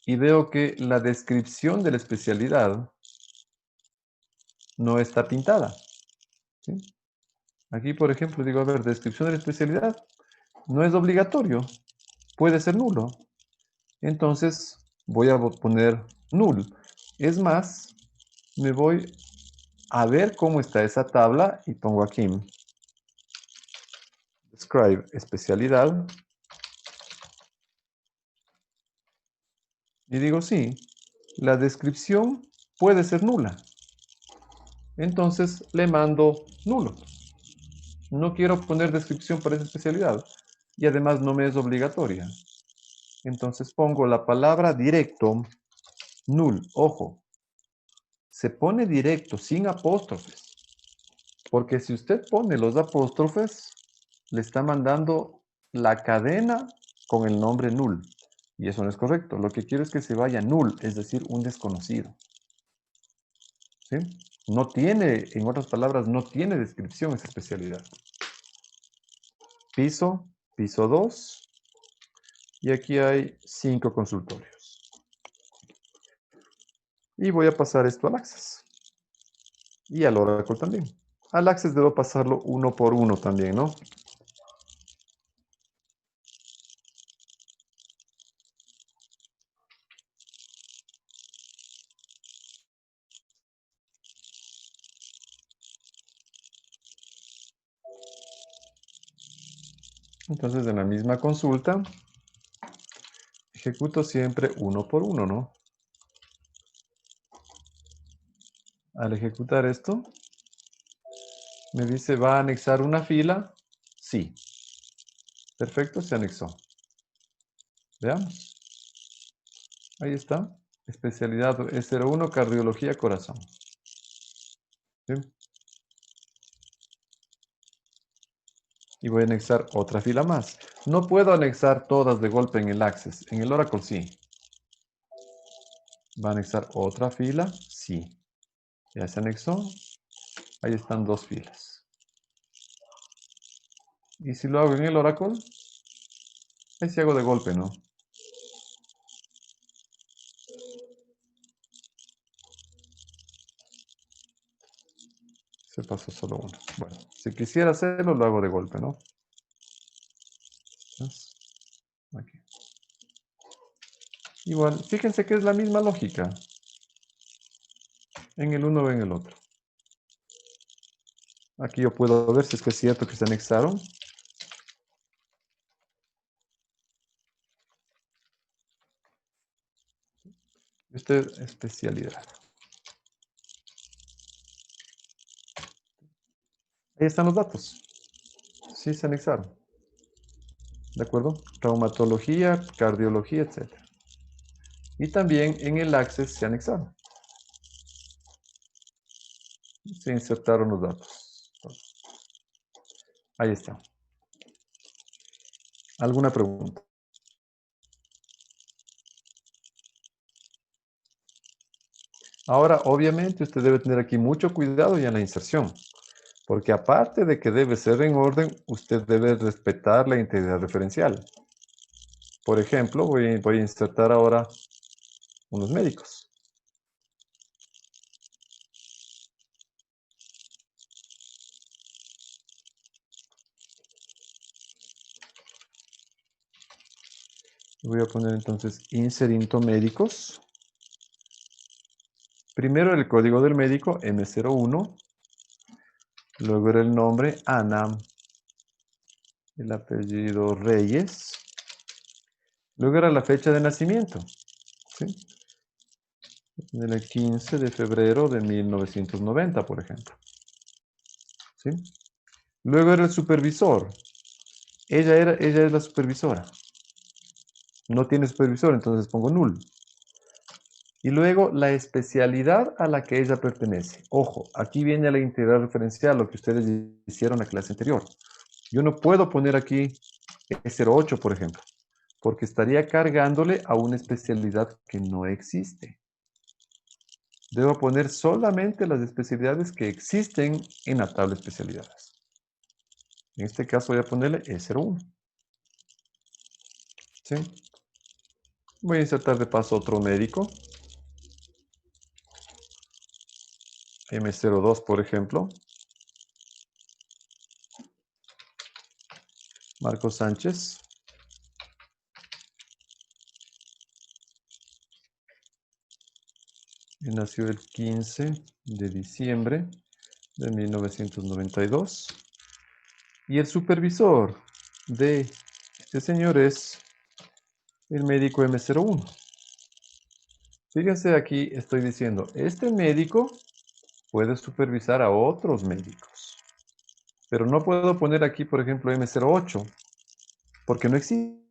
y veo que la descripción de la especialidad no está pintada. ¿Sí? Aquí, por ejemplo, digo, a ver, descripción de la especialidad no es obligatorio, puede ser nulo. Entonces, voy a poner null. Es más, me voy a ver cómo está esa tabla y pongo aquí describe especialidad. Y digo, sí, la descripción puede ser nula. Entonces, le mando nulo. No quiero poner descripción para esa especialidad. Y además no me es obligatoria. Entonces pongo la palabra directo, null. Ojo, se pone directo, sin apóstrofes. Porque si usted pone los apóstrofes, le está mandando la cadena con el nombre null. Y eso no es correcto. Lo que quiero es que se vaya null, es decir, un desconocido. ¿Sí? No tiene, en otras palabras, no tiene descripción esa especialidad. Piso, piso 2. Y aquí hay 5 consultorios. Y voy a pasar esto al Access. Y al Oracle también. Al Access debo pasarlo uno por uno también, ¿no? Entonces, en la misma consulta, ejecuto siempre uno por uno, ¿no? Al ejecutar esto, me dice, ¿va a anexar una fila? Sí. Perfecto, se anexó. Veamos. Ahí está. Especialidad E01, cardiología, corazón. ¿Sí? Y voy a anexar otra fila más. No puedo anexar todas de golpe en el Access. En el Oracle sí. ¿Va a anexar otra fila? Sí. Ya se anexó. Ahí están 2 filas. Y si lo hago en el Oracle, ahí sí hago de golpe, ¿no? Se pasó solo uno. Bueno, si quisiera hacerlo, lo hago de golpe, ¿no? Entonces, aquí. Igual, fíjense que es la misma lógica. En el uno o en el otro. Aquí yo puedo ver si es que es cierto que se anexaron. Usted, especialidad. Ahí están los datos. Sí se anexaron. ¿De acuerdo? Traumatología, cardiología, etc. Y también en el Access se anexaron. Se insertaron los datos. Ahí está. ¿Alguna pregunta? Ahora, obviamente, usted debe tener aquí mucho cuidado ya en la inserción. Porque aparte de que debe ser en orden, usted debe respetar la integridad referencial. Por ejemplo, voy a insertar ahora unos médicos. Voy a poner entonces inserinto médicos. Primero el código del médico, M01. Luego era el nombre, Ana. El apellido, Reyes. Luego era la fecha de nacimiento. ¿Sí? El 15 de febrero de 1990, por ejemplo. ¿Sí? Luego era el supervisor. Ella es la supervisora. No tiene supervisor, entonces pongo null. Y luego la especialidad a la que ella pertenece. Ojo, aquí viene la integral referencial, lo que ustedes hicieron en la clase anterior. Yo no puedo poner aquí E08, por ejemplo, porque estaría cargándole a una especialidad que no existe. Debo poner solamente las especialidades que existen en la tabla de especialidades. En este caso voy a ponerle E01. ¿Sí? Voy a insertar de paso otro médico. M02, por ejemplo. Marco Sánchez. Él nació el 15 de diciembre de 1992. Y el supervisor de este señor es el médico M01. Fíjense, aquí estoy diciendo, este médico puede supervisar a otros médicos. Pero no puedo poner aquí, por ejemplo, M08, porque no existe.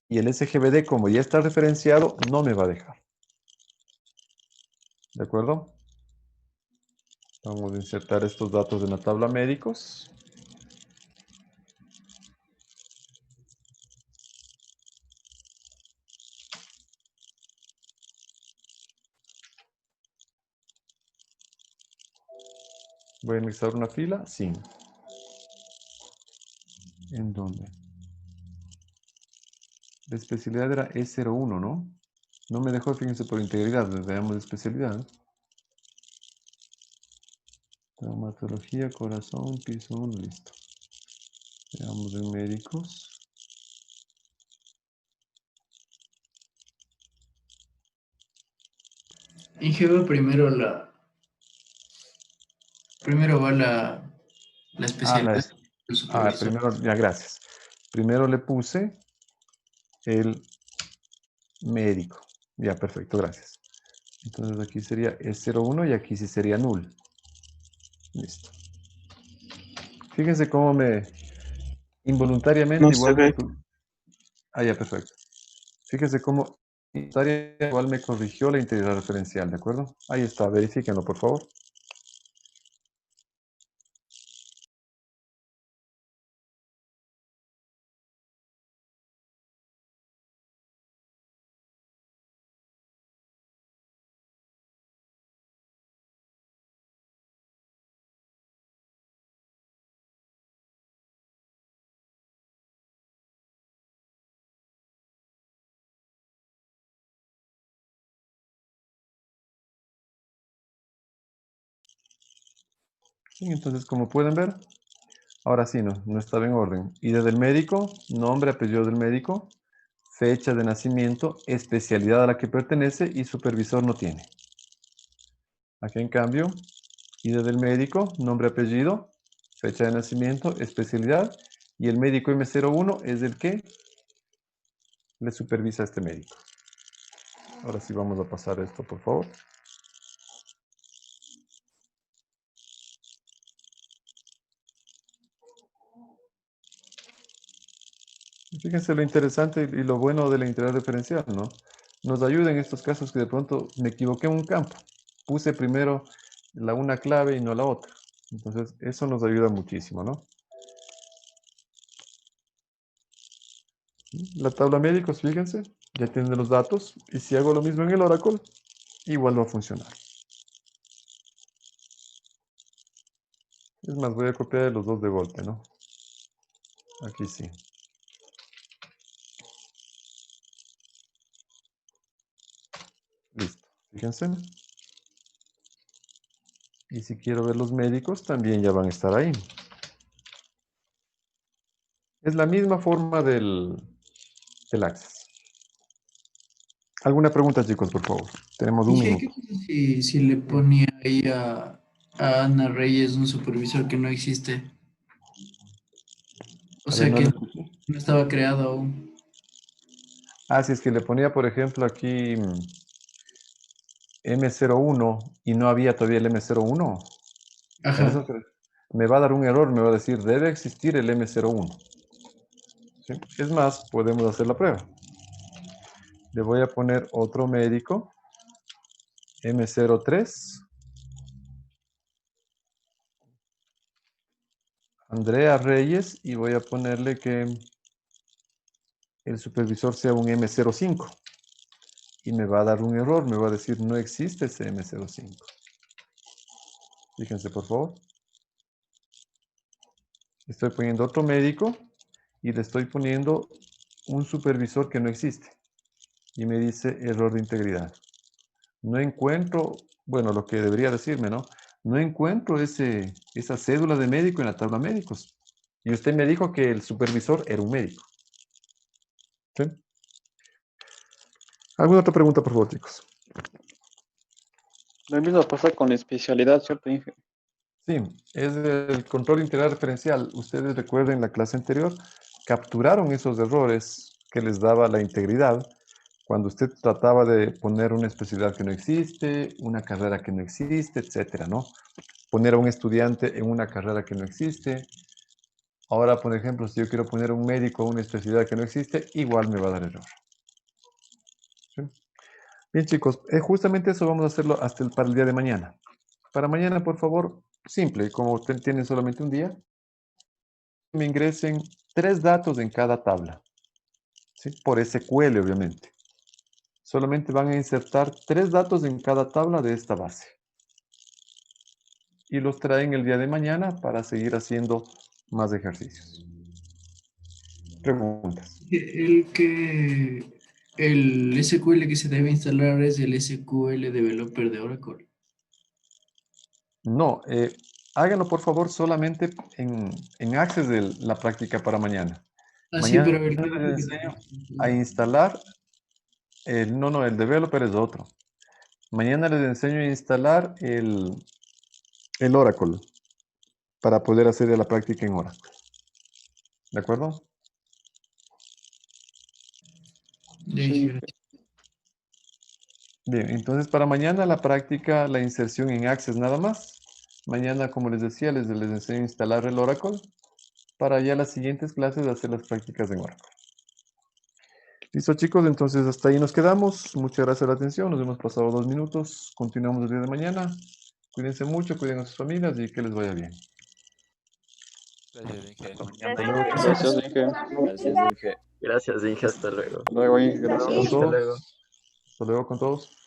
Y el SGBD, como ya está referenciado, no me va a dejar. ¿De acuerdo? Vamos a insertar estos datos en la tabla médicos. Voy a anexar una fila, sí. ¿En dónde? La especialidad era E01, ¿no? No me dejó, fíjense, por integridad. Veamos la especialidad. Traumatología, corazón, piso 1, listo. Veamos en médicos. Ingeva primero va la especialidad del supervisor. Primero, ya, gracias. Primero le puse el médico. Ya, perfecto, gracias. Entonces aquí sería E01 y aquí sí sería null. Listo. Fíjense cómo involuntariamente No se ve. Ya, perfecto. Fíjense cómo involuntariamente igual me corrigió la integral referencial, ¿de acuerdo? Ahí está, verifíquenlo, por favor. Sí, entonces, como pueden ver, ahora sí, no estaba en orden. ID del médico, nombre, apellido del médico, fecha de nacimiento, especialidad a la que pertenece y supervisor no tiene. Aquí, en cambio, ID del médico, nombre, apellido, fecha de nacimiento, especialidad, y el médico M01 es el que le supervisa a este médico. Ahora sí vamos a pasar esto, por favor. Fíjense lo interesante y lo bueno de la integral referencial, ¿no? Nos ayuda en estos casos que de pronto me equivoqué en un campo. Puse primero una clave y no la otra. Entonces, eso nos ayuda muchísimo, ¿no? La tabla médicos, fíjense, ya tiene los datos. Y si hago lo mismo en el Oracle, igual va a funcionar. Es más, voy a copiar los dos de golpe, ¿no? Aquí sí. Listo. Fíjense. Y si quiero ver los médicos, también ya van a estar ahí. Es la misma forma del Access. ¿Alguna pregunta, chicos, por favor? Tenemos un Inge, ¿qué minuto. pasa si le ponía ahí a Ana Reyes un supervisor que no existe? O A ver, sea, no que lo escuché. no estaba creado aún. Ah, si es que le ponía, por ejemplo, aquí M01 y no había todavía el M01. A Ajá. eso me va a dar un error, me va a decir, debe existir el M01. ¿Sí? Es más, podemos hacer la prueba. Le voy a poner otro médico, M03, Andrea Reyes, y voy a ponerle que el supervisor sea un M05. Y me va a dar un error, me va a decir, no existe ese M05. Fíjense, por favor. Estoy poniendo otro médico y le estoy poniendo un supervisor que no existe. Y me dice error de integridad. No encuentro, bueno, lo que debería decirme, ¿no? No encuentro esa cédula de médico en la tabla médicos. Y usted me dijo que el supervisor era un médico. ¿Sí? ¿Alguna otra pregunta, por favor, chicos? Lo mismo pasa con la especialidad, ¿cierto, Inge? Sí, es el control integral referencial. Ustedes recuerden la clase anterior, capturaron esos errores que les daba la integridad cuando usted trataba de poner una especialidad que no existe, una carrera que no existe, etcétera, ¿no? Poner a un estudiante en una carrera que no existe. Ahora, por ejemplo, si yo quiero poner un médico a una especialidad que no existe, igual me va a dar error. ¿Sí? Bien, chicos, justamente eso vamos a hacerlo para el día de mañana. Para mañana, por favor, simple, como tienen solamente un día, me ingresen 3 datos en cada tabla, ¿sí? Por SQL, obviamente. Solamente van a insertar 3 datos en cada tabla de esta base. Y los traen el día de mañana para seguir haciendo más ejercicios. Preguntas. El SQL que se debe instalar es el SQL Developer de Oracle. No, háganlo por favor solamente en Access de la práctica para mañana. Ah, sí, Mañana pero el que les dice que enseño tiene que a instalar, no, el developer es otro. Mañana les enseño a instalar el Oracle para poder hacer la práctica en Oracle. ¿De acuerdo? Sí. Bien, entonces para mañana la práctica, la inserción en Access nada más. Mañana, como les decía, les enseño a instalar el Oracle para ya las siguientes clases hacer las prácticas en Oracle. Listo, chicos, entonces hasta ahí nos quedamos. Muchas gracias por la atención. Nos hemos pasado 2 minutos. Continuamos el día de mañana. Cuídense mucho, cuiden a sus familias y que les vaya bien. Gracias, Inge. Hasta luego, chicos. Gracias, Inge. Gracias, Inge. Gracias, Inge. Hasta luego. Hasta luego, Inge. Con Gracias. Hasta luego. todos. Hasta luego con todos.